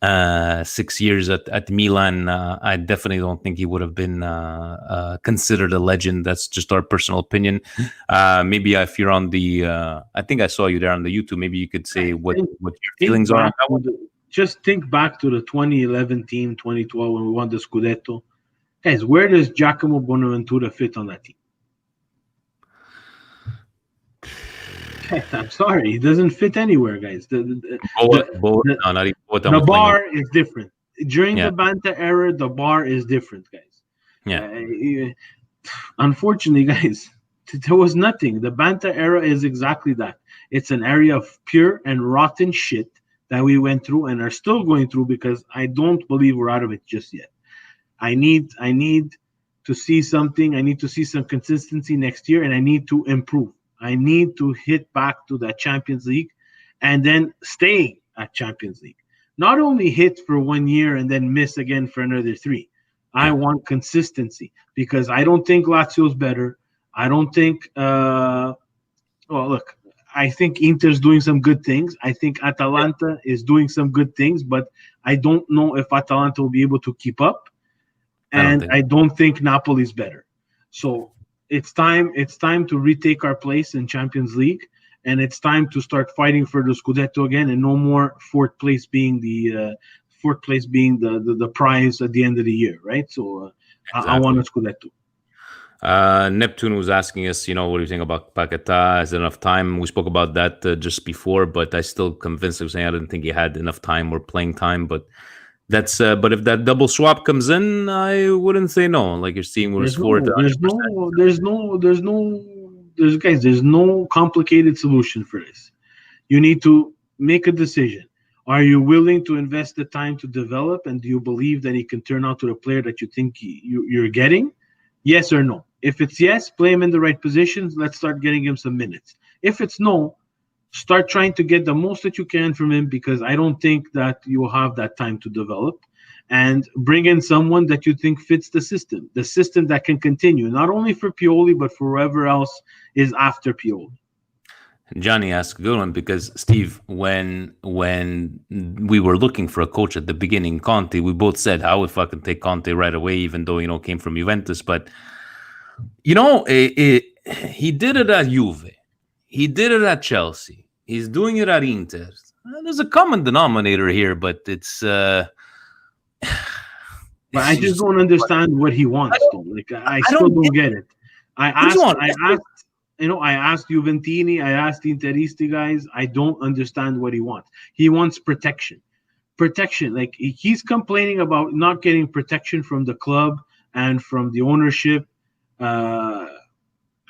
6 years at Milan. I definitely don't think he would have been considered a legend. That's just our personal opinion. Maybe if you're on the, I think I saw you there on the YouTube. Maybe you could say what your feelings are on that one. Just think back to the 2011 team, 2012 when we won the Scudetto. Guys, where does Giacomo Bonaventura fit on that team? I'm sorry, he doesn't fit anywhere, guys. The bar is different. During the Banta era, the bar is different, guys. Unfortunately, guys, there was nothing. The Banta era is exactly that. It's an area of pure and rotten shit that we went through and are still going through because I don't believe we're out of it just yet. I need to see something. I need to see some consistency next year, and I need to improve. I need to hit back to that Champions League and then stay at Champions League. Not only hit for 1 year and then miss again for another 3. I want consistency because I don't think Lazio's better. I don't think I think Inter's doing some good things. I think Atalanta is doing some good things, but I don't know if Atalanta will be able to keep up. And I don't think Napoli's better. So it's time to retake our place in Champions League, and it's time to start fighting for the Scudetto again, and no more fourth place being the prize at the end of the year, right? So exactly. I want a Scudetto. Neptune was asking us, what do you think about Paquetá? Is there enough time? We spoke about that just before, but I still convinced. I was saying I didn't think he had enough time or playing time, but that's. But if that double swap comes in, I wouldn't say no. Like you're seeing, we're scored. There's no complicated solution for this. You need to make a decision. Are you willing to invest the time to develop, and do you believe that he can turn out to the player that you think you're getting? Yes or no? If it's yes, play him in the right positions. Let's start getting him some minutes. If it's no, start trying to get the most that you can from him, because I don't think that you will have that time to develop. And bring in someone that you think fits the system that can continue, not only for Pioli, but for whoever else is after Pioli. Johnny asked a good one, because Steve, when we were looking for a coach at the beginning, Conte, we both said I would fucking take Conte right away, even though came from Juventus. But he did it at Juve, he did it at Chelsea, he's doing it at Inter. There's a common denominator here, but it's. But I just don't understand what he wants. I still don't get it. I asked Juventini, I asked Interisti guys. I don't understand what he wants. He wants protection. Like he's complaining about not getting protection from the club and from the ownership. I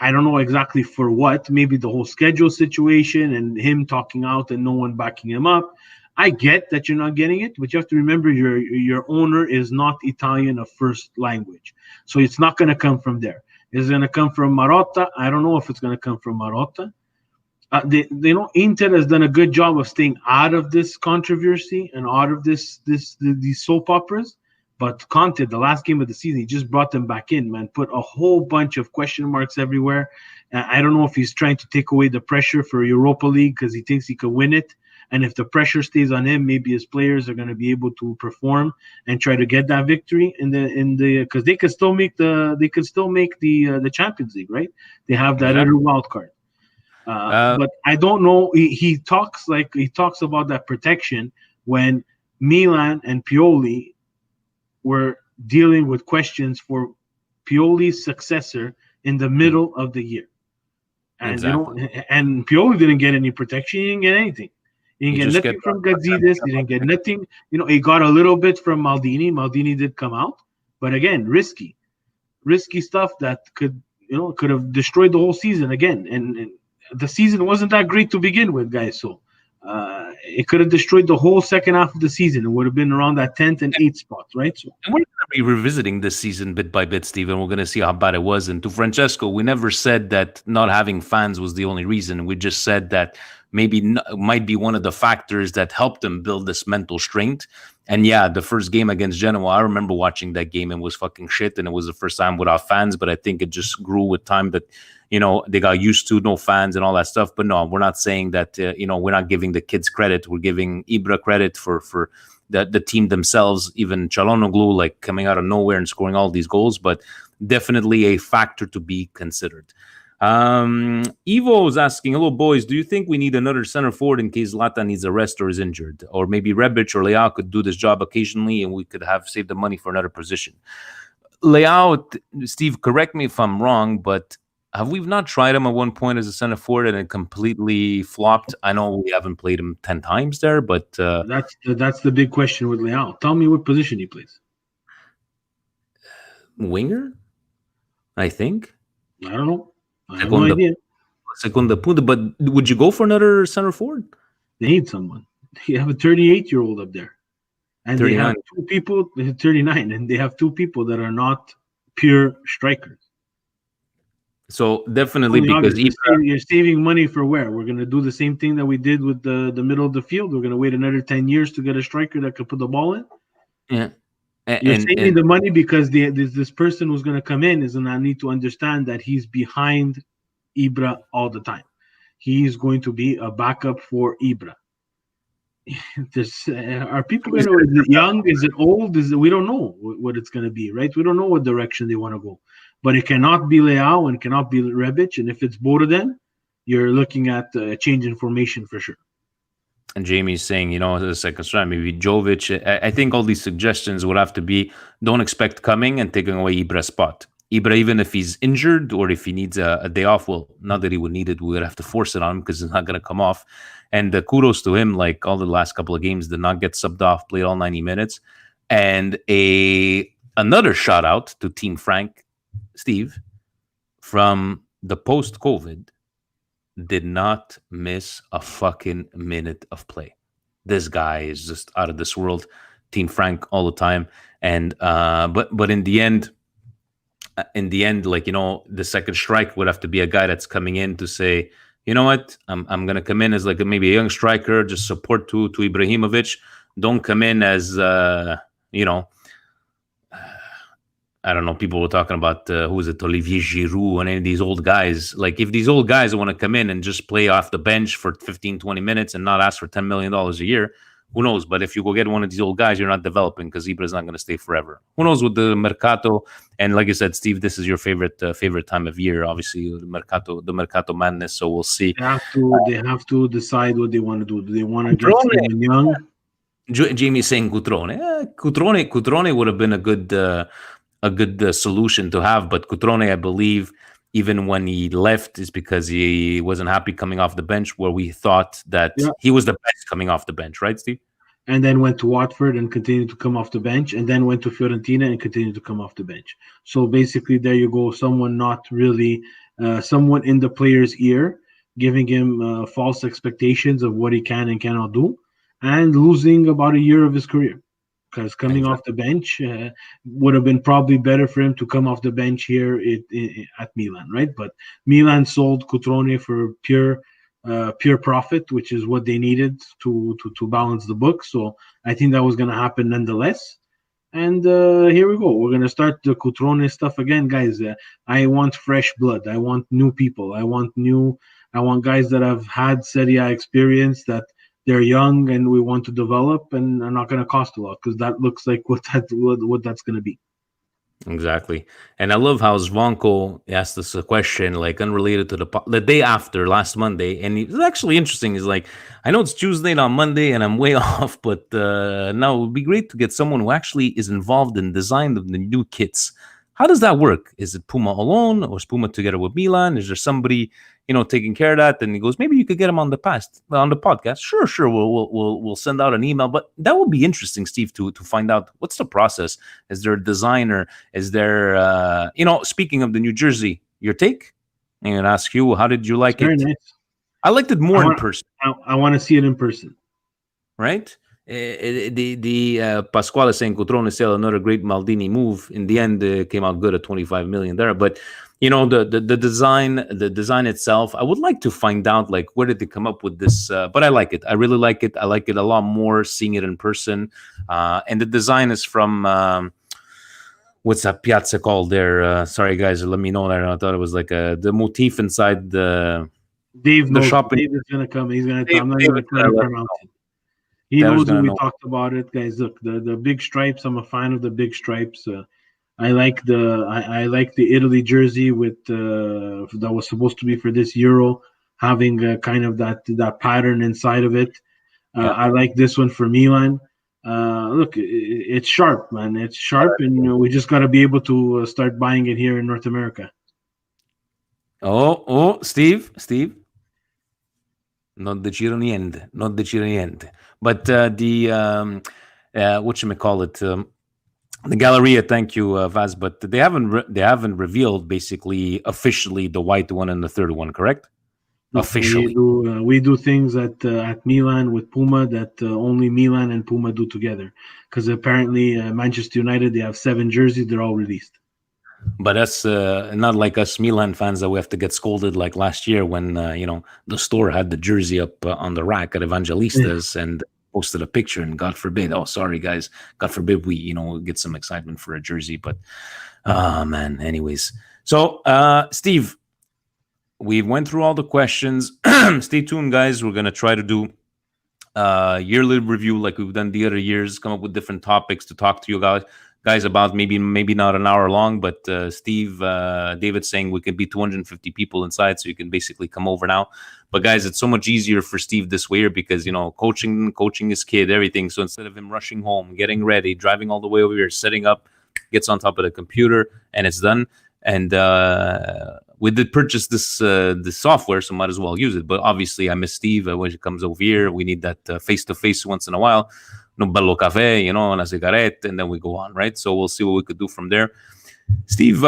don't know exactly for what. Maybe the whole schedule situation and him talking out and no one backing him up. I get that you're not getting it, but you have to remember your owner is not Italian of first language. So it's not going to come from there. Is it going to come from Marotta? I don't know if it's going to come from Marotta. Inter has done a good job of staying out of this controversy and out of these soap operas. But Conte, the last game of the season, he just brought them back in, man. Put a whole bunch of question marks everywhere. I don't know if he's trying to take away the pressure for Europa League because he thinks he could win it. And if the pressure stays on him, maybe his players are going to be able to perform and try to get that victory because they could still make the Champions League, right? They have that other wild card. But I don't know. He talks about that protection when Milan and Pioli were dealing with questions for Pioli's successor in the middle of the year. And exactly. And Pioli didn't get any protection. He didn't get anything. He didn't get nothing from Gazidis. He didn't get nothing. He got a little bit from Maldini. Maldini did come out, but again, risky stuff that could have destroyed the whole season again. And the season wasn't that great to begin with, guys. So it could have destroyed the whole second half of the season. It would have been around that 10th and 8th spot, right? So, and we're going to be revisiting this season bit by bit, Steve, and we're going to see how bad it was. And to Francesco, we never said that not having fans was the only reason. We just said that maybe might be one of the factors that helped them build this mental strength. And yeah, the first game against Genoa, I remember watching that game and was fucking shit. And it was the first time without fans, but I think it just grew with time that, they got used to no fans and all that stuff. But no, we're not saying that, we're not giving the kids credit. We're giving Ibra credit for the team themselves, even Çalhanoğlu, like coming out of nowhere and scoring all these goals, but definitely a factor to be considered. Ivo is asking, hello boys, do you think we need another center forward in case Zlatan needs a rest or is injured? Or maybe Rebic or Leao could do this job occasionally and we could have saved the money for another position. Leao, Steve, correct me if I'm wrong, but have we not tried him at one point as a center forward and it completely flopped? I know we haven't played him 10 times there, but that's the big question with Leao. Tell me what position he plays. Winger, I think. I don't know. I have no idea. Segunda punta, but would you go for another center forward? They need someone. You have a 38-year-old up there. And 39. They have 2 people, 39, and they have 2 people that are not pure strikers. So definitely because you're saving money for where? We're going to do the same thing that we did with the middle of the field. We're going to wait another 10 years to get a striker that could put the ball in. Yeah. You're saving the money because this person who's going to come in is going to need to understand that he's behind Ibra all the time. He's going to be a backup for Ibra. Are people going to? Is it young? Is it old? We don't know what it's going to be, right? We don't know what direction they want to go. But it cannot be Leao and it cannot be Rebic. And if it's both of them, you're looking at a change in formation for sure. And Jamie's saying, the second strike, maybe Jovic. I think all these suggestions would have to be, don't expect coming and taking away Ibra's spot. Ibra, even if he's injured or if he needs a day off, well, not that he would need it, we would have to force it on him because it's not going to come off. And kudos to him, like all the last couple of games, did not get subbed off, played all 90 minutes. And another shout out to Team Frank, Steve, from the post-COVID, did not miss a fucking minute of play. This guy is just out of this world. Team Frank all the time. And but in the end, like, the second strike would have to be a guy that's coming in to say, you know what, I'm gonna come in as like maybe a young striker, just support to Ibrahimovic. Don't come in as I don't know, people were talking about, who was it, Olivier Giroud and any of these old guys. Like, if these old guys want to come in and just play off the bench for 15, 20 minutes and not ask for $10 million a year, who knows? But if you go get one of these old guys, you're not developing because Ibra's not going to stay forever. Who knows with the Mercato? And like you said, Steve, this is your favorite time of year, obviously, the Mercato madness, so we'll see. They have to decide what they want to do. Do they want to get someone young? Jamie's saying Cutrone. Cutrone would have been a good solution to have, but Cutrone, I believe, even when he left, is because he wasn't happy coming off the bench, where we thought that he was the best coming off the bench, right, Steve? And then went to Watford and continued to come off the bench, and then went to Fiorentina and continued to come off the bench. So basically, there you go, someone not really, someone in the player's ear, giving him false expectations of what he can and cannot do, and losing about a year of his career. Because coming off the bench would have been probably better for him to come off the bench here at Milan, right? But Milan sold Cutrone for pure profit, which is what they needed to balance the book. So I think that was going to happen nonetheless. And here we go. We're gonna start the Cutrone stuff again, guys. I want fresh blood. I want new people. I want guys that have had Serie A experience, that they're young and we want to develop and are not going to cost a lot, because that looks like what that's going to be. Exactly. And I love how Zvonko asked us a question like unrelated to the day after last Monday. And it's actually interesting. He's like, I know it's Tuesday on Monday and I'm way off, but now it would be great to get someone who actually is involved in design of the new kits. How does that work? Is it Puma alone, or is Puma together with Milan? Is there somebody, taking care of that? And he goes, maybe you could get him on the podcast. Sure. We'll send out an email. But that would be interesting, Steve, to find out what's the process. Is there a designer? Is there, speaking of the New Jersey, your take? I'm going to ask you, how did you like it? Very nice. I liked it more in person. I want to see it in person. Right? The Pasquale saying Cutrone sale, another great Maldini move. In the end, came out good at 25 million there. But the design itself, I would like to find out like where did they come up with this. But I like it. I really like it. I like it a lot more seeing it in person. And the design is from what's that piazza called there? Sorry guys, let me know that. I thought it was like the motif inside the shop. Dave is gonna come. He's gonna come. I'm not even trying to pronounce it. He knows when we talked about it, guys. Look, the big stripes. I'm a fan of the big stripes. I like the Italy jersey with that was supposed to be for this Euro, having kind of that pattern inside of it. I like this one for Milan. Look, it's sharp, man. It's sharp, and we just got to be able to start buying it here in North America. Oh, Steve. Not decido niente. But whatchamacallit, the Galleria, thank you, Vaz, but they haven't revealed basically officially the white one and the third one, correct? No, officially. We do things at Milan with Puma that only Milan and Puma do together, because apparently Manchester United, they have 7 jerseys, they're all released. But that's not like us Milan fans that we have to get scolded like last year when the store had the jersey up on the rack at Evangelistas and posted a picture, and God forbid, sorry guys, God forbid we get some excitement for a jersey. But man, anyways, so Steve, we went through all the questions. Stay tuned, guys. We're gonna try to do yearly review like we've done the other years, come up with different topics to talk to you guys about, maybe not an hour long, but Steve, David's saying we can be 250 people inside, so you can basically come over now. But guys, it's so much easier for Steve this way because coaching his kid, everything. So instead of him rushing home, getting ready, driving all the way over here, setting up, gets on top of the computer, and it's done. And we did purchase this software, so might as well use it. But obviously, I miss Steve when he comes over here. We need that face-to-face once in a while. No bello cafe, and a cigarette, and then we go on, right? So we'll see what we could do from there. Steve,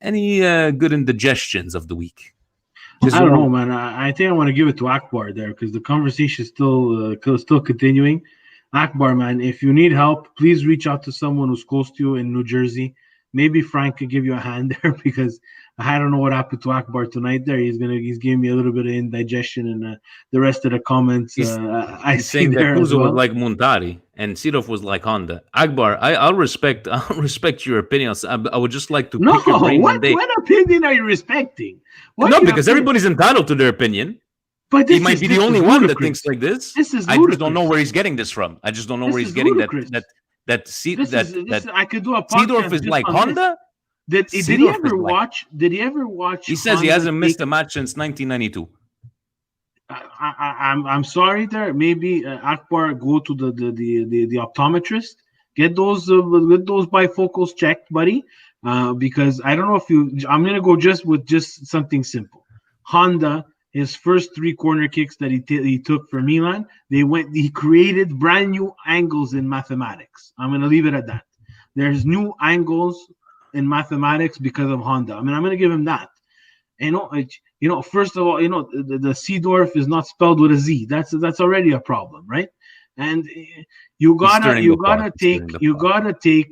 any good indigestions of the week? I don't know, man. I think I want to give it to Akbar there because the conversation is still continuing. Akbar, man, if you need help, please reach out to someone who's close to you in New Jersey. Maybe Frank could give you a hand there because I don't know what happened to Akbar tonight there. He's giving me a little bit of indigestion, and the rest of the comments I see there that as well. Was like Montari and Sidorf was like Honda. Akbar, I'll respect your opinions. I would just like to pick your brain one day. What opinion are you respecting? Because everybody's entitled to their opinion. But he might be the only one that thinks like this. This is I just don't know where he's getting this from. I just don't know where he's getting that. I could do a podcast. Sidorf is like Honda. Did he ever watch? He says he hasn't missed a match since 1992. I'm sorry there. Maybe Akbar, go to the optometrist. Get those bifocals checked, buddy. Because I don't know if I'm gonna go just something simple. Honda, his first 3 corner kicks that he took for Milan, he created brand new angles in mathematics. I'm gonna leave it at that. There's new angles in mathematics because of Honda. I mean, I'm gonna give him that. First of all, the Seedorf is not spelled with a Z. That's already a problem, right? And you gotta take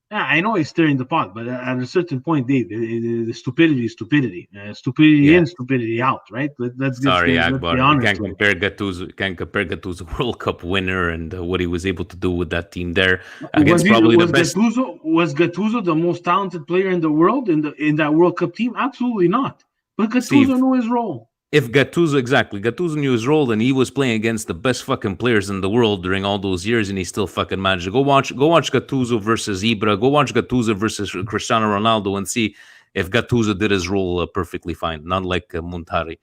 Yeah, I know he's stirring the pot, but at a certain point, Dave, the stupidity is stupidity. Stupidity Yeah. in, stupidity out, right? Sorry, Let's be Akbar. You honest can't here. compare Gattuso. Can't compare Gattuso World Cup winner and what he was able to do with that team there Was against he probably the best. Was Gattuso the most talented player in the world in that World Cup team? Absolutely not. But Gattuso Steve, knew his role. if Gattuso knew his role and he was playing against the best fucking players in the world during all those years and he still fucking managed to go watch Gattuso versus Ibra, go watch Gattuso versus Cristiano Ronaldo and see if Gattuso did his role perfectly fine, not like Montari.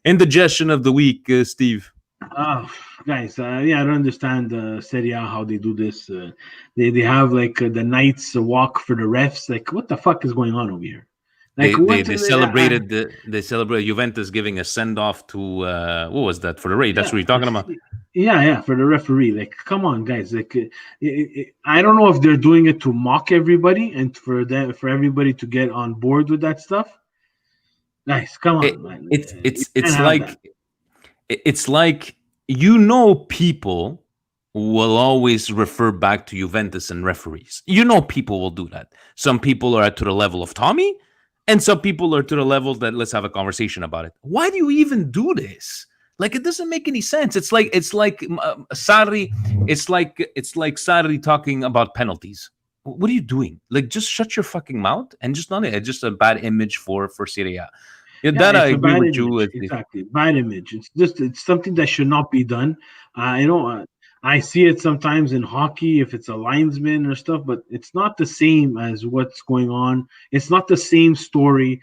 Indigestion of the week, Steve. Oh, guys, yeah, I don't understand Serie A how they do this. They have like the Knights walk for the refs. Like, what the fuck is going on over here? Like, They celebrated Juventus giving a send off to what was that for the raid? That's what you're talking about. Yeah, for the referee. Like, come on, guys. Like, I don't know if they're doing it to mock everybody and for everybody to get on board with that stuff. Guys, come on, man. It's like people will always refer back to Juventus and referees. People will do that. Some people are to the level of Tommy, and some people are to the level that let's have a conversation about it. Why do you even do this? Like, it doesn't make any sense. It's like Sarri. It's like Sarri talking about penalties. What are you doing? Like, just shut your fucking mouth and just not it. Just a bad image for Syria. That I agree with you. Exactly, bad image. It's something that should not be done. I see it sometimes in hockey if it's a linesman or stuff, but it's not the same as what's going on. It's not the same story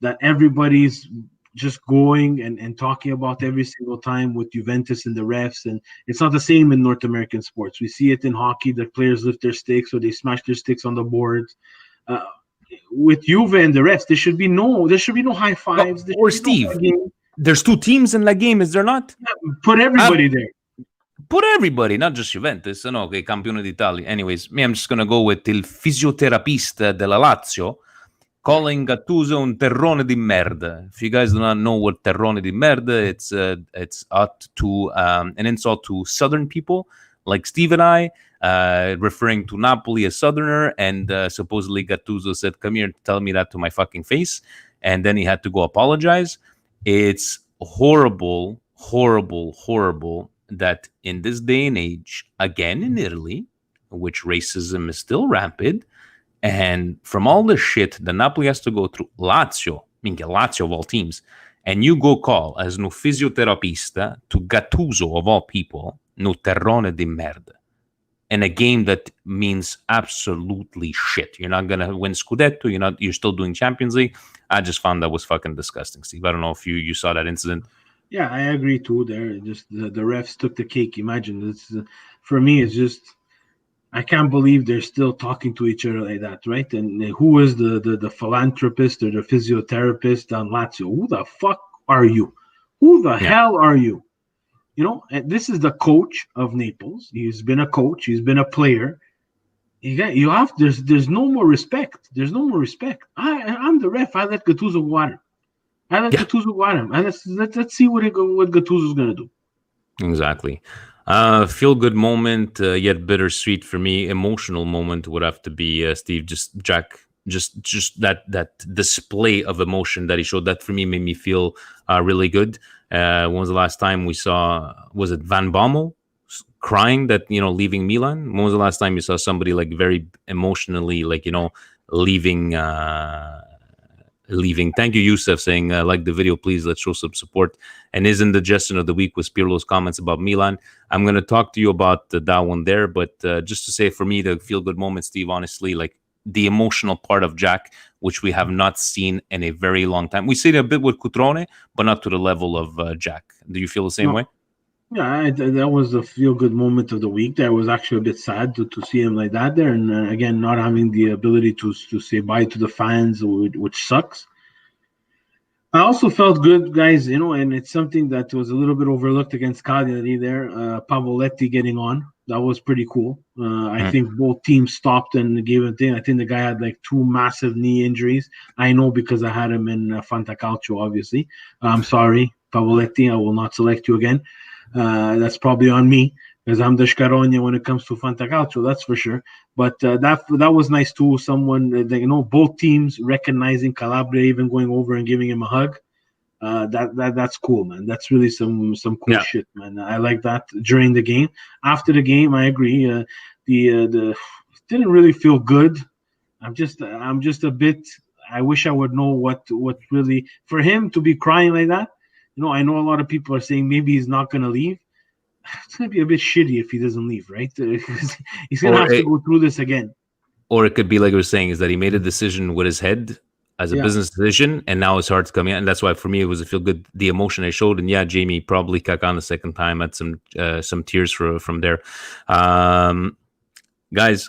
that everybody's just going and talking about every single time with Juventus and the refs, and it's not the same in North American sports. We see it in hockey. The players lift their sticks or they smash their sticks on the boards. With Juve and the refs, there should be no high fives. Or Steve, there's two teams in that game, is there not? Yeah, put everybody there. Put everybody, not just Juventus. No, okay, campione d'Italia. Anyways, I'm just going to go with il fisioterapista della Lazio calling Gattuso un terrone di merda. If you guys do not know what terrone di merda, it's an insult to Southern people like Steve and I, referring to Napoli as Southerner, and supposedly Gattuso said, "Come here, tell me that to my fucking face," and then he had to go apologize. It's horrible, horrible, horrible that in this day and age, again in Italy, which racism is still rampant, and from all the shit that Napoli has to go through, Lazio of all teams, and you go call as no fisioterapista to Gattuso of all people, no terrone di merda, in a game that means absolutely shit. You're not gonna win Scudetto. You're still doing Champions League. I just found that was fucking disgusting, Steve. I don't know if you saw that incident. Yeah, I agree too. There, just the refs took the cake. Imagine this. For me, it's just I can't believe they're still talking to each other like that, right? And who is the philanthropist or the physiotherapist on Lazio? Who the fuck are you? Who the hell are you? And this is the coach of Naples. He's been a coach. He's been a player. There's no more respect. There's no more respect. I'm the ref. I let Gattuso go at him. Gattuso go at him. And let's see what Gattuso's gonna do. Exactly. Feel good moment, yet bittersweet for me. Emotional moment would have to be Steve. Jack. Just that display of emotion that he showed. That for me made me feel really good. When was the last time we saw? Was it Van Bommel crying that leaving Milan? When was the last time you saw somebody like very emotionally leaving? Leaving. Thank you, Youssef, saying like the video, please. Let's show some support. And his indigestion of the week was Pirlo's comments about Milan. I'm going to talk to you about that one there, but just to say, for me, the feel good moment, Steve, honestly, like the emotional part of Jack, which we have not seen in a very long time. We see it a bit with Cutrone, but not to the level of Jack. Do you feel the same way? Yeah, that was a feel-good moment of the week. That was actually a bit sad to see him like that there. And again, not having the ability to say bye to the fans, which sucks. I also felt good, guys, and it's something that was a little bit overlooked against Cagliari there. Pablo Letti getting on. That was pretty cool. I think both teams stopped and gave him a thing. I think the guy had like 2 massive knee injuries. I know because I had him in Fantacalcio, obviously. I'm sorry, Pablo Letti. I will not select you again. That's probably on me. because I'm the Scarogna when it comes to Fantacalcio, that's for sure. But that was nice too. Someone, both teams recognizing Calabria, even going over and giving him a hug. That's cool, man. That's really some cool shit, man. I like that during the game. After the game, I agree. The didn't really feel good. I'm just a bit. I wish I would know what really, for him to be crying like that. I know a lot of people are saying maybe he's not gonna leave. It's gonna be a bit shitty if he doesn't leave, right? He's gonna have to go through this again. Or it could be like I was saying, is that he made a decision with his head as a business decision, and now his heart's coming out, and that's why for me it was a feel good. The emotion I showed, and Jamie probably Kakan the second time had some tears from there. Guys,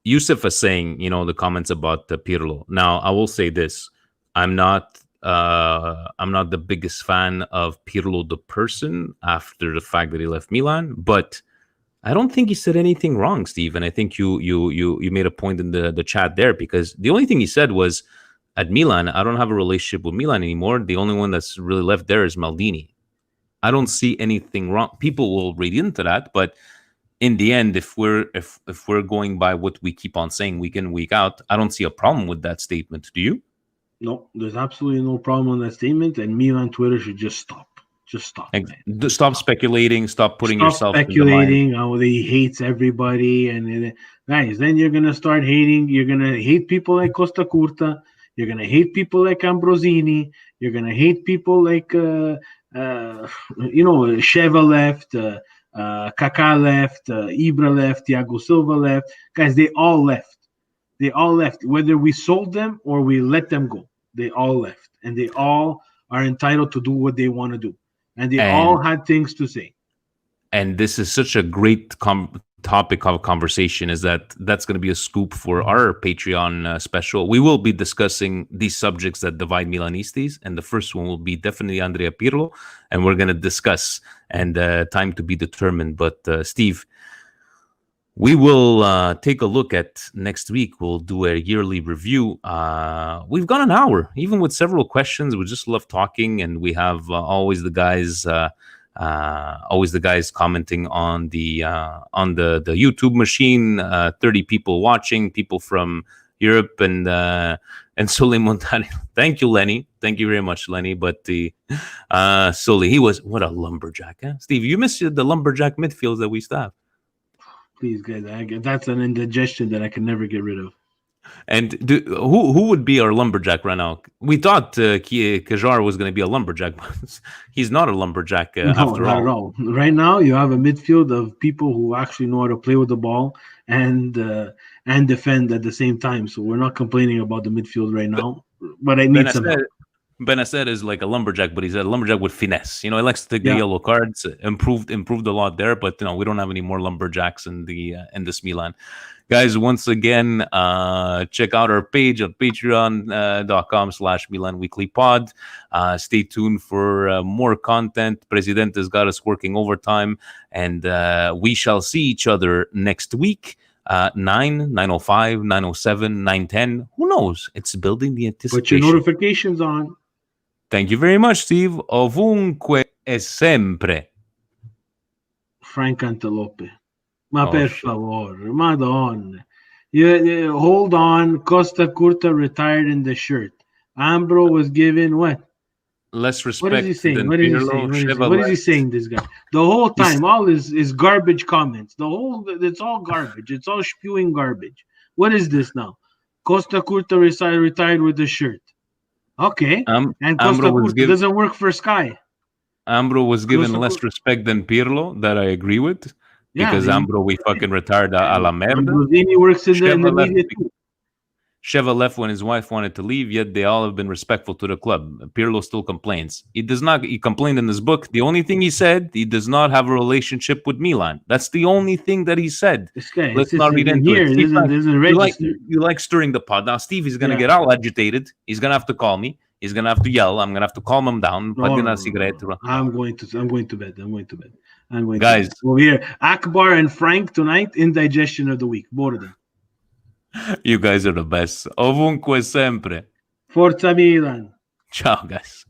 Yusuf is saying, the comments about Pirlo. Now I will say this: I'm not the biggest fan of Pirlo the person after the fact that he left Milan, but I don't think he said anything wrong, Steve. And I think you made a point in the chat there, because the only thing he said was, at Milan, I don't have a relationship with Milan anymore. The only one that's really left there is Maldini. I don't see anything wrong. People will read into that, but in the end, if we're going by what we keep on saying week in, week out, I don't see a problem with that statement. Do you? No, there's absolutely no problem with that statement, and Milan Twitter should just stop. Just stop. Stop speculating. Stop putting yourself speculating. How he hates everybody, and guys, then you're gonna start hating. You're gonna hate people like Costa Curta. You're gonna hate people like Ambrosini. You're gonna hate people like Sheva left, Kaká left, Ibra left, Thiago Silva left. Guys, they all left. They all left. Whether we sold them or we let them go, they all left, and they all are entitled to do what they want to do. And they all had things to say. And this is such a great topic of conversation, is that's going to be a scoop for our Patreon special. We will be discussing these subjects that divide Milanistas. And the first one will be definitely Andrea Pirlo. And we're going to discuss, and time to be determined. But Steve, we will take a look at next week. We'll do a yearly review. We've got an hour, even with several questions. We just love talking, and we have always the guys commenting on the YouTube machine. 30 people watching, people from Europe, and Sole Montani. Thank you, Lenny. Thank you very much, Lenny. But the Sole, he was what a lumberjack, huh? Steve, you missed the lumberjack midfields that we used to have. Please, guys, that's an indigestion that I can never get rid of. And who would be our lumberjack right now? We thought Kajar was going to be a lumberjack, but he's not a lumberjack after not all. At all. Right now, you have a midfield of people who actually know how to play with the ball and defend at the same time. So we're not complaining about the midfield right now. But I need some help. Benacer is like a lumberjack, but he's a lumberjack with finesse. He likes to take the yellow cards. Improved a lot there, but we don't have any more lumberjacks in this Milan. Guys, once again, check out our page at patreon.com/Milan Weekly Pod. Stay tuned for more content. President has got us working overtime, and we shall see each other next week. 9:05, 9:07, 9:10. Who knows? It's building the anticipation. Put your notifications on. Thank you very much, Steve. Ovunque e sempre. Frank Antelope. Ma per favor, Madonna. You hold on. Costa Curta retired in the shirt. Ambro was given what? Less respect. What is he saying? What is he saying, this guy? The whole time, all is garbage comments. It's all garbage. It's all spewing garbage. What is this now? Costa Curta retired with the shirt. Okay. And Costa Curta doesn't work for Sky. Ambro was given less respect than Pirlo, that I agree with. Because Ambro, we fucking retired a la merda. He works in the media too. Sheva left when his wife wanted to leave, yet they all have been respectful to the club. Pirlo still complains. He complained in his book. The only thing he said, he does not have a relationship with Milan. That's the only thing that he said. Let's not read into it. You like stirring the pot. Now, Steve is going to get all agitated. He's going to have to call me. He's going to have to yell. I'm going to have to calm him down. I'm going to bed. Guys, over here, Akbar and Frank tonight, indigestion of the week. Both of them. You guys are the best. Ovunque sempre. Forza Milan. Ciao, guys.